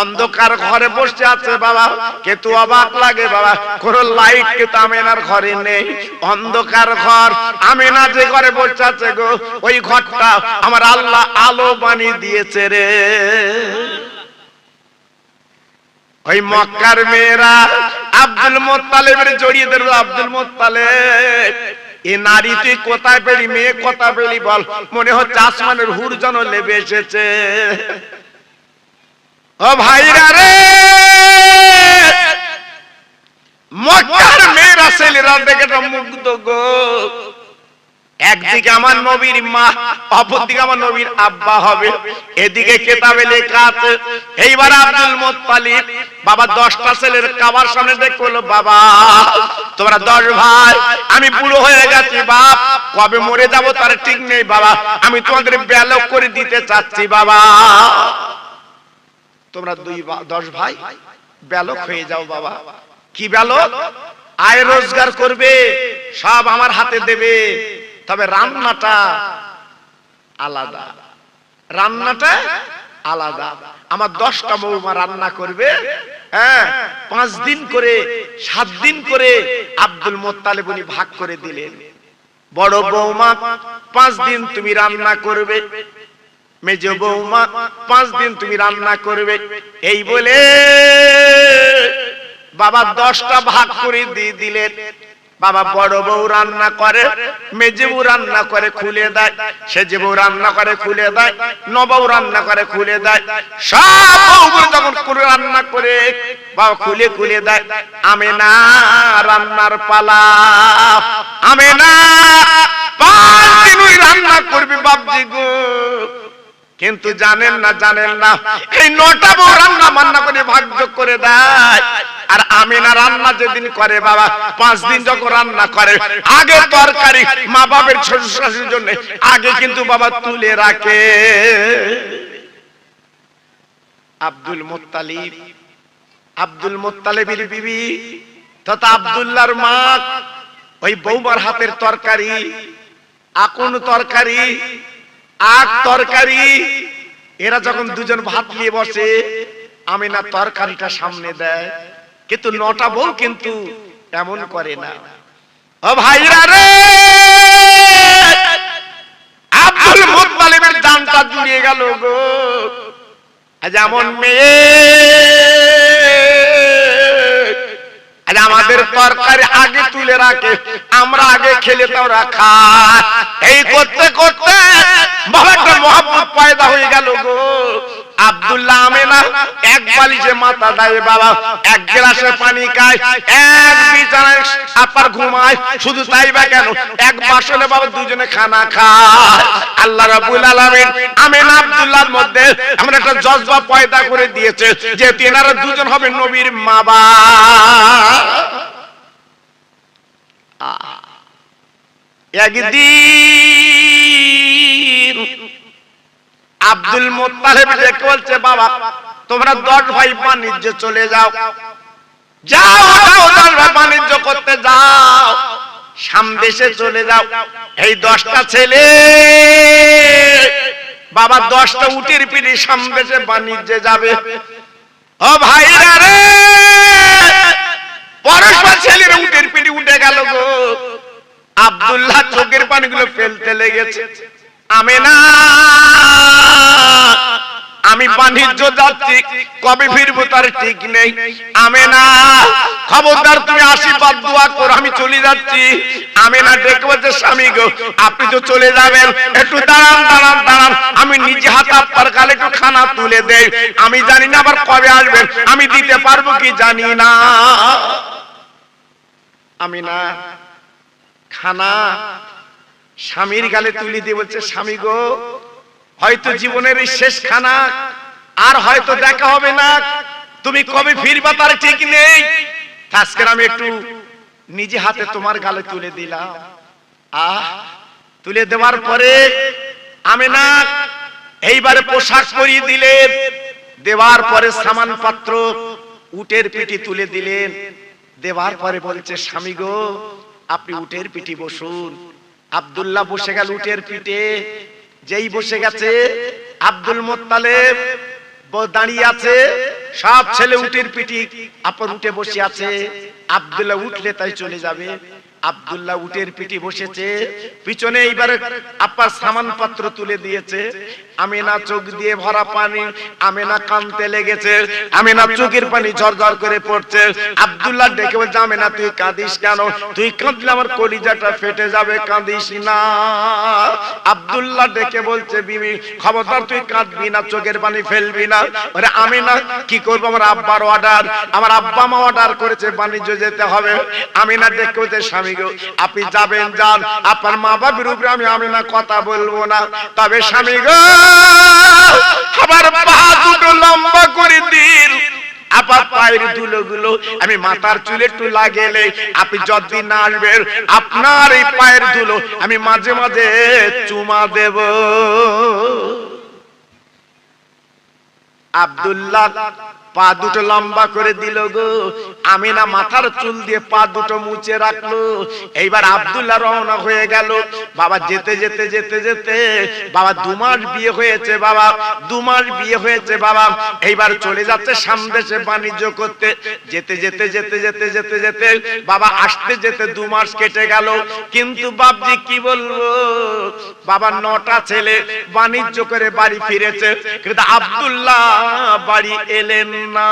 A: অন্ধকার ঘরে বসে আছে বাবা, কিন্তু অবাক লাগে বাবা, কোন লাইট কিন্তু আমিনার ঘরে নেই, অন্ধকার ঘর। আমিনা যে ঘরে বসে আছে গো, ওই ঘরটা আমার আল্লাহ আলো বানিয়ে দিয়েছে রে। ওই মক্কার মেয়েরা আব্দুল মুত্তালিবের জড়িয়ে ধরল। আব্দুল মুত্তালিব, এ নারী তুই কোথায় পেলি, মেয়ে কোথায় পেলি বল? মনে হচ্ছে আসমানের হুর যেন লেবে এসেছে। ও ভাইরা রে, মক্কার মেয়েরা ছেলেরা দেখে তো মুগ্ধ গো। একদিকে আমার নবীর মা, অপরদিকে আমার নবীর আব্বা হবে, এদিকে কেতাবে লেখা আছে। এইবার আব্দুল মুত্তালিব বাবা 10টা ছেলের কাবার সামনে দেখে বলল, বাবা তোমরা 10 ভাই, আমি বুড়ো হয়ে গেছি বাপ, কবে মরে যাব তার ঠিক নেই বাবা, আমি তোমাদের ব্যালক করে দিতে চাচ্ছি বাবা। তোমরা 10 ভাই ব্যালক হয়ে যাও বাবা। কি ব্যালক? আয় রোজগার করবে, সব আমার হাতে দেবে, তবে রান্নাটা আলাদা, রান্নাটা আলাদা। আমার 10টা বৌমা রান্না করবে, হ্যাঁ 5 দিন করে 7 দিন করে আব্দুল মুত্তালিব উনি ভাগ করে দিলেন। বড় বৌমা 5 দিন তুমি রান্না করবে, মেজ বৌমা 5 দিন তুমি রান্না করবে। এই বলে বাবা 10টা ভাগ করে দিয়ে দিলেন। বাবা বড় বউ রান্না করে, মেজে বউ রান্না করে খুলে দেয়, সেজে বউ রান্না করে খুলে দেয়, নবউ রান্না করে খুলে দেয়। সব বউগুলো যখন করে রান্না করে বাবা খুলে খুলে দেয়, আমিনা রান্নার পালা। আমিনা 5 দিন ওই রান্না করবে বাপজি গো। কিন্তু জানেন না এই 9টা বউ রান্না বান্না করে ভাগযোগ করে দেয়। আর আমিনা রান্না যেদিন করে বাবা 5 দিন যখন রান্না করে, আগে তরকারি মা বাবার শ্বশুর শাশুড়ির জন্য আগে কিন্তু বাবা তুলে রাখে। আব্দুল মুত্তালিবের বিবি তথা আব্দুল্লাহর মা, ওই বৌমার হাতের তরকারি, আকুন তরকারি, আগ তরকারি, এরা যখন দুজন ভাত নিয়ে বসে, আমিনা তরকারিটা সামনে দেয়। কিন্তু 9টা বউ কিন্তু এমন করে না। ও ভাইরা রে, আব্দুল মুত্তালিবের জানটা জুড়িয়ে গেল গো। যেমন মেয়ে আমাদের তরকারি আগে তুলে রাখে, আমরা আগে খেলে তারা খায়। এই করতে করতে বাবা একটা মহব্বত পয়দা হয়ে গেল গো। আব্দুল্লাহ আমিনা এক বালিশে মাথা দেয় বাবা, এক গ্লাসে পানি খায়, এক বিছানায় আপার ঘুমায়। শুধু তাই বা কেন, এক বাসনে বাবা দুজনে খানা খায়। আল্লাহ রাব্বুল আলামিন আমিনা আব্দুল্লাহর মধ্যে আমরা একটা জজবা পয়দা করে দিয়েছে যে এনারা দুজন হবে নবীর মা বাবা। একদিন আব্দুল মুত্তালিব দেখে বলছে, বাবা তোমরা 10 ভাই বাণিজ্য চলে যাও, যাও 10 ভাই বাণিজ্য করতে যাও, সামদেশে চলে যাও। এই 10টা ছেলে বাবা 10টা উটের পিঠে সামদেশে বাণিজ্যে যাবে। ও ভাইরা রে, পরস্পর ছেলের উটের পিঠে উঠে গেল গো। আব্দুল্লাহ চোখের পানিগুলো ফেলতে লেগেছে। আমিনা, আমি বাণিজ্য যাচ্ছি, কবে ফিরবো তার ঠিক নেই। আমিনা খবরদার তুমি আশীর্বাদ দোয়া করো, আমি চলে যাচ্ছি। আমিনা ডেকে বলছে, স্বামী গো আপনি তো চলে যাবেন, একটু দাঁড়ান, আমি নিজে হাতে আপনার গালে একটু খানা তুলে দেই। আমি জানি না আবার কবে আসবেন, আমি দিতে পারবো কি জানি না। আমিনা খানা স্বামীর গালে তুলে দিয়ে বলছে, স্বামী গো হয়তো জীবনের এই শেষ খানা, আর হয়তো দেখা হবে না, তুমি কবে ফিরবা তার ঠিক নেই। আজকে আমি একটু নিজে হাতে তোমার গালে তুলে দিলাম। তুলে দেওয়ার পরে আমেনা এইবারে পোশাক পরিয়ে দিলেন, দেওয়ার পরে সামান পাত্র উটের পিঠে তুলে দিলেন। দেওয়ার পরে বলছে, স্বামী গো আপনি উটের পিঠে বসুন। আব্দুল্লাহ বসে গেল উটের পিঠে। যেই বসে গেছে, আব্দুল মুত্তালিব দাঁড়িয়ে আছে, সব ছেলে উটের পিঠে আপন উঠে বসে আছে। আব্দুল্লাহ উঠলে তাই চলে যাবে। আব্দুল্লাহ উটের পিঠে বসেছে, পিছনে এইবারে আপার সামান পাত্র তুলে দিয়েছে। আমিনা চোখ দিয়ে ভরা পানি, আমিনা কাঁদতে লেগেছে, আমিনা চোখের পানি ঝরঝর করে পড়ছে। আব্দুল্লাহ ডেকে বলছে, আমিনা তুই কাঁদিস কেন? তুই কাঁদলে আমার কলিজাটা ফেটে যাবে, কাঁদিস না। আব্দুল্লাহ ডেকে বলছে, বিবি খবরদার তুই কাঁদবি না, চোখের পানি ফেলবি না। আরে আমিনা কি করবো, আমার আব্বার অর্ডার, আমার আব্বা মা অর্ডার করেছে বাণিজ্য যেতে হবে। আমিনা ডেকে বলছে, স্বামী আপনি যাবেন যান, আপনার মা বাবার উপরে আমি আমিনা কথা বলবো না, তবে স্বামী গো আমার পা দুটো লম্বা করে দিন, আপনার পায়ের ধুলোগুলো আমি মাথার চুলে একটু লাগেলে আপনি যতদিন না আসবেন আপনার এই পায়ের ধুলো আমি মাঝে মাঝে চুমা দেব। আব্দুল্লাহ পা দুটো লম্বা করে দিল গো। আমিনা মাথার চুল দিয়ে পা দুটো মুছে রাখলো। এইবার আব্দুল্লাহ রওনা হয়ে গেল। বাবা যেতে যেতে যেতে যেতে বাবা 2 মাস বিয়ে হয়েছে, বাবা 2 মাস বিয়ে হয়েছে বাবা। এইবার চলে যাচ্ছে সামদেশে বাণিজ্য করতে। যেতে যেতে যেতে যেতে যেতে যেতে বাবা আসতে যেতে 2 মাস কেটে গেল। কিন্তু বাপজি কি বলবো, বাবা 9টা ছেলে বাণিজ্য করে বাড়ি ফিরেছে, কিন্তু আব্দুল্লাহ বাড়ি এলেন না।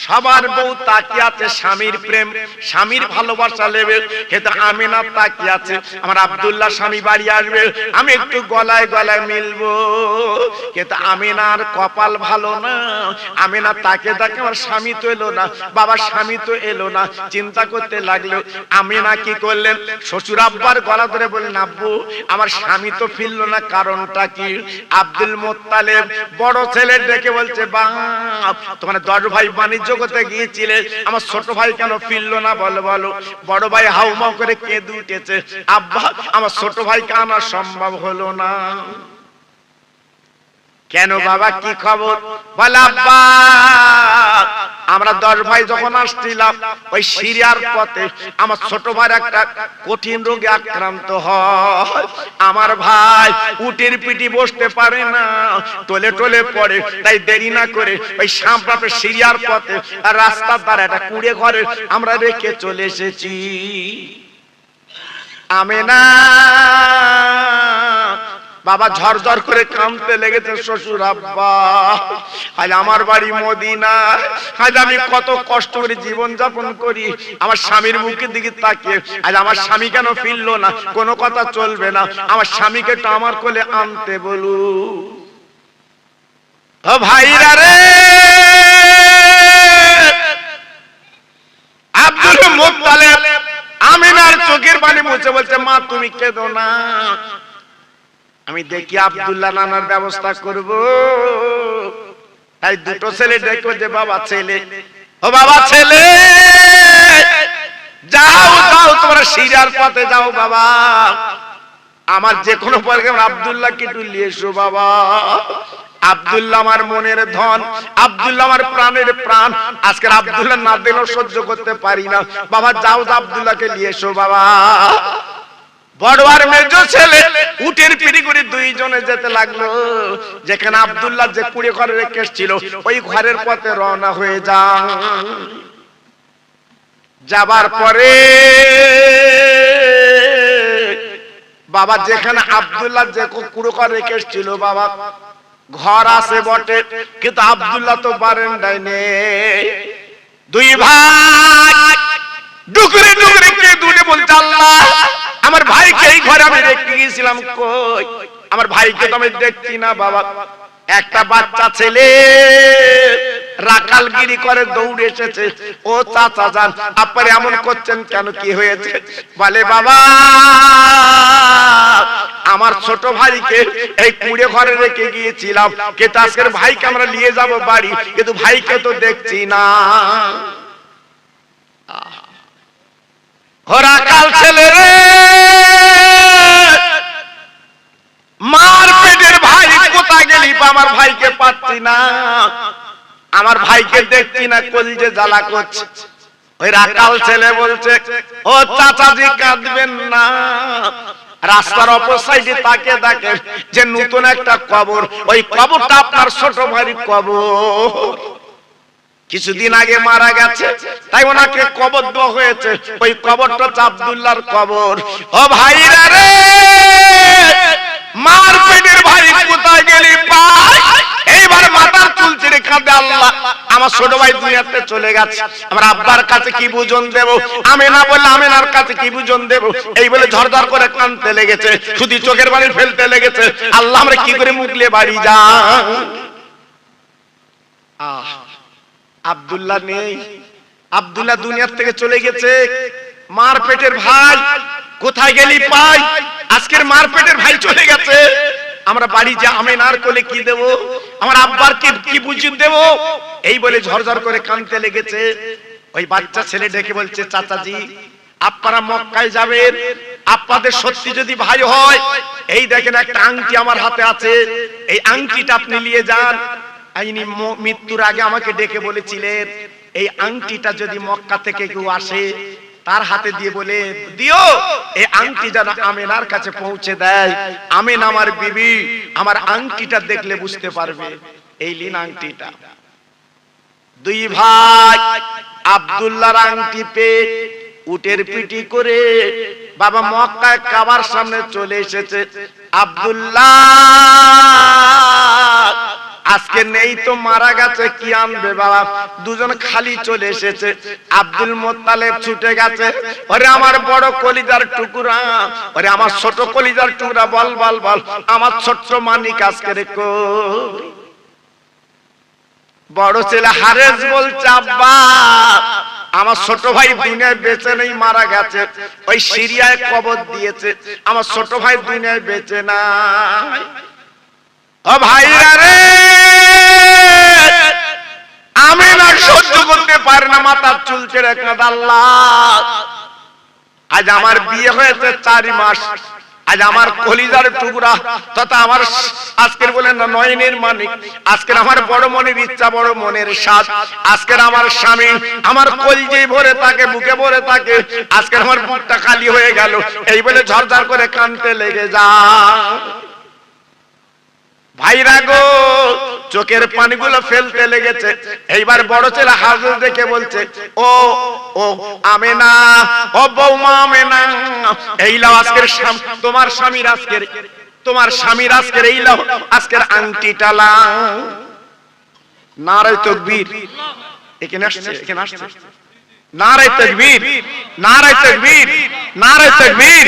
A: সবার বউ তাকিয়ে আছে স্বামীর প্রেম, স্বামীর ভালোবাসা নেবে, কিন্তু আমিনা তাকিয়ে আছে আমার আব্দুল্লাহ স্বামী বাড়ি আসবে, আমি একটু গলায় গলায় মিলবো। কিন্তু আমিনার কপাল ভালো না। আমিনা তাকে তাকে আমার স্বামী তো এলো না, বাবার স্বামী তো এলো না, চিন্তা করতে লাগলো। আমিনা কি করলেন, শ্বশুর আব্বার গলা ধরে বললেন, আব্বু আমার স্বামী তো ফিরলো না, কারণটা কি? আব্দুল মুত্তালিব বড় ছেলে ডেকে বলছে, বাপ তোমার 10 ভাই বাণিজ্য করতে গিয়েছিলে, আমার ছোট ভাই কেন ফিরলো না বলো বলো। বড় ভাই হাউমাউ করে কেঁদে উঠেছে, আব্বা আমার ছোট ভাইকে আনা সম্ভব হলো না। কেন বাবা কি খবর? বলে আব্বা আমরা 10 ভাই যখন আসছিলাম ওই সিরিয়ার পথে আমার ছোট ভাই একটা কঠিন রোগে আক্রান্ত হয়। আমার ভাই উটের পিঠে বসতে পারে না, টলে টলে পড়ে, তাই দেরি না করে ওই সামনে সিরিয়ার পথে রাস্তার ধারে একটা কুড়ে ঘরে আমরা রেখে চলে এসেছি। আমিনা বাবা ঝরঝর করে কাঁদতে লেগেছে, শ্বশুর আব্বা আজ আমার বাড়ি মদিনা, আজ আমি কত কষ্ট করে জীবন যাপন করি, আমার স্বামীর মুখের দিকে তাকিয়ে আজ আমার স্বামী কেন ফিরলো না, কোনো কথা চলবে না, আমার স্বামীকে তো আমার কোলে আনতে বলু। ও ভাইরা রে, আব্দুল মুত্তালিব আমিনার চোখের পানি মুছে বলছে, মা তুমি কেঁদো না, আমি দেখি আব্দুল্লাহ নানার ব্যবস্থা করব। তাই 2টো ছেলে দেখো যে বাবা ছেলে, ও বাবা ছেলে যাও যাও তোমরা সিরিয়ার পথে যাও বাবা, আমার যে কোনো প্রয়োজন আব্দুল্লাহকে একটু নিয়ে এসো বাবা। আব্দুল্লাহ আমার মনের ধন, আব্দুল্লাহ আমার প্রাণের প্রাণ, আজকে আব্দুল্লাহ না দিলেও সহ্য করতে পারি না, বাবা যাও আব্দুল্লাহকে নিয়ে এসো বাবা। বড় আর মেজো ছেলে উটের পিঠে করে 2 জনে যেতে লাগলো। যেখানে আব্দুল্লাহ যে কুড়ে ঘরে রেখেছিল ওই ঘরের পথে রওনা হয়ে যাবার পরে বাবা যেখানে আব্দুল্লাহ যে কুড়ে ঘরে রেখেছিল বাবা ঘর আছে বটে, কিন্তু আব্দুল্লাহ তো বারান্দায় নেই। 2 ভাই ডুকরে ডুকরে কে দূরে বলছে, আল্লাহ আমার ভাইকে এই ঘরে আমি রেখে গিয়েছিলাম, কই আমার ভাইকে তো আমি দেখছি না বাবা। একটা বাচ্চা ছেলে রাখালগিরি করে দৌড়ে এসেছে, ও চাচা যান আপনি এমন করছেন কেন, কি হয়েছে? বলে বাবা আমার ছোট ভাইকে এই কুড়ে ঘরে রেখে গিয়েছিলাম, কিন্তু আজকের ভাইকে আমরা নিয়ে যাব বাড়ি, কিন্তু ভাইকে তো দেখছি না। ওরা কাল ছেলে রে, মার পেটের ভাই কোথায় গেলি? আমার ভাইকে পাচ্ছি না, আমার ভাইকে দেখছি না, কলিজে জ্বালা করছে। ওই রাকাল ছেলে বলছে, ও চাচাজি কাঁদবেন না, রাস্তার অপর সাইডে তাকে দেখেন যে নতুন একটা কবর, ওই কবরটা আপনার ছোট ভাইয়ের কবর, কিছুদিন আগে মারা গেছে, তাই ওনাকে কবর দেওয়া হয়েছে, ওই কবরটা আব্দুল্লাহর কবর। ও ভাইরা রে, মার পেটের ভাই কোথায় গেলি পাই? এইবার মাথার চুল ছেড়ে কাঁদে, আল্লাহ আমার ছোট ভাই দুনিয়াতে চলে গেছে, আমার আব্বার কাছে কি বুঝন দেব? আমেনা বললে আমেনার কাছে কি বুঝন দেব? এই বলে ঝরঝর করে কাঁদতে লেগেছে, শুধু চোখের পানি ফেলতে লেগেছে। আল্লাহ আমরা কি করে মুখলে বাড়ি যা? আব্দুল্লাহ নেই, আব্দুল্লাহ দুনিয়ার থেকে চলে গেছে। মার পেটের ভাই কোথায় গেলি পাই? আজকের মার পেটের ভাই চলে গেছে, আমরা বাড়ি যা আমেনার কোলে কি দেব? আমার আব্বার কি বুঝিয়ে দেব? এই বলে ঝরঝর করে কাঁদতে লেগেছে। ওই বাচ্চা ছেলে ডেকে বলছে, চাচাজি আপনারা মক্কায় যাবেন, আপনাদের সত্যি যদি ভাই হয়, এই দেখেন একটা আংটি আমার হাতে আছে, এই আংটিটা আপনি নিয়ে যান। আইনি মৃত্যুর আগে আমাকে ডেকে বলেছিলেন, এই আংটিটা যদি মক্কা থেকে কেউ আসে তার হাতে দিয়ে বলে দিও, এই আংটি যেন আমেনার কাছে পৌঁছে দেয়। আমেনা আমার বিবি, আমার আংটিটা দেখলে বুঝতে পারবে। এই লিন আংটিটা। দুই ভাই আব্দুল্লাহর আংটি পেয়ে উটের পিটি করে বাবা মক্কায় কাবার সামনে চলে এসেছে। আব্দুল্লাহ আজকে নেই তো, মারা গেছে, কি আনবে বাবা? দুজন খালি চলে এসেছে। আব্দুল মোত্তালেব ছুটে গেছে, ওরে আমার বড় কলিজার টুকরা, ওরে আমার ছোট কলিজার টুকরা, বল বল বল, আমার ছোট্ট মানিক আজকে রে কই? বড় ছেলে হারেস বলছে, আব্বা আমার ছোট ভাই দুনিয়ায় বেঁচে নেই, মারা গেছে, ওই সিরিয়ায় কবর দিয়েছে, আমার ছোট ভাই দুনিয়ায় বেঁচে নাই। ও ভাইরা রে, আমি না সহ্য করতে পারি না, মাথার চুল ছেড়ে কাঁদে। আল্লাহ আজ আমার বিয়ে হয়েছে 4 মাস, আজ আমার কলিজার টুকরা তথা আমার আজকের বলেন না নয়নের মানিক, আজকের আমার বড় মনের ইচ্ছা, বড় মনের স্বাদ, আজকের আমার স্বামী আমার কলিজে ভরে থাকে, বুকে ভরে থাকে, আজকের আমার বুকটা খালি হয়ে গেল। এই বলে ঝরঝর করে কাঁদতে লেগে যা। ভাইরা গো, চোখের পানিগুলো ফেলতে লেগেছে। এইবার বড় ছেলে হাজর দেখে বলছে, ও ও আমেনা, ও বৌমা আমেনা, এই লাও আজকের তোমার স্বামীর আজকের, তোমার স্বামীর আজকের এই লাও আজকের আংটিটা লাও। নারে তাকবীর, এখানে আসছে, এখানে আসছে, নারে তাকবীর, নারে তাকবীর, নারে তাকবীর।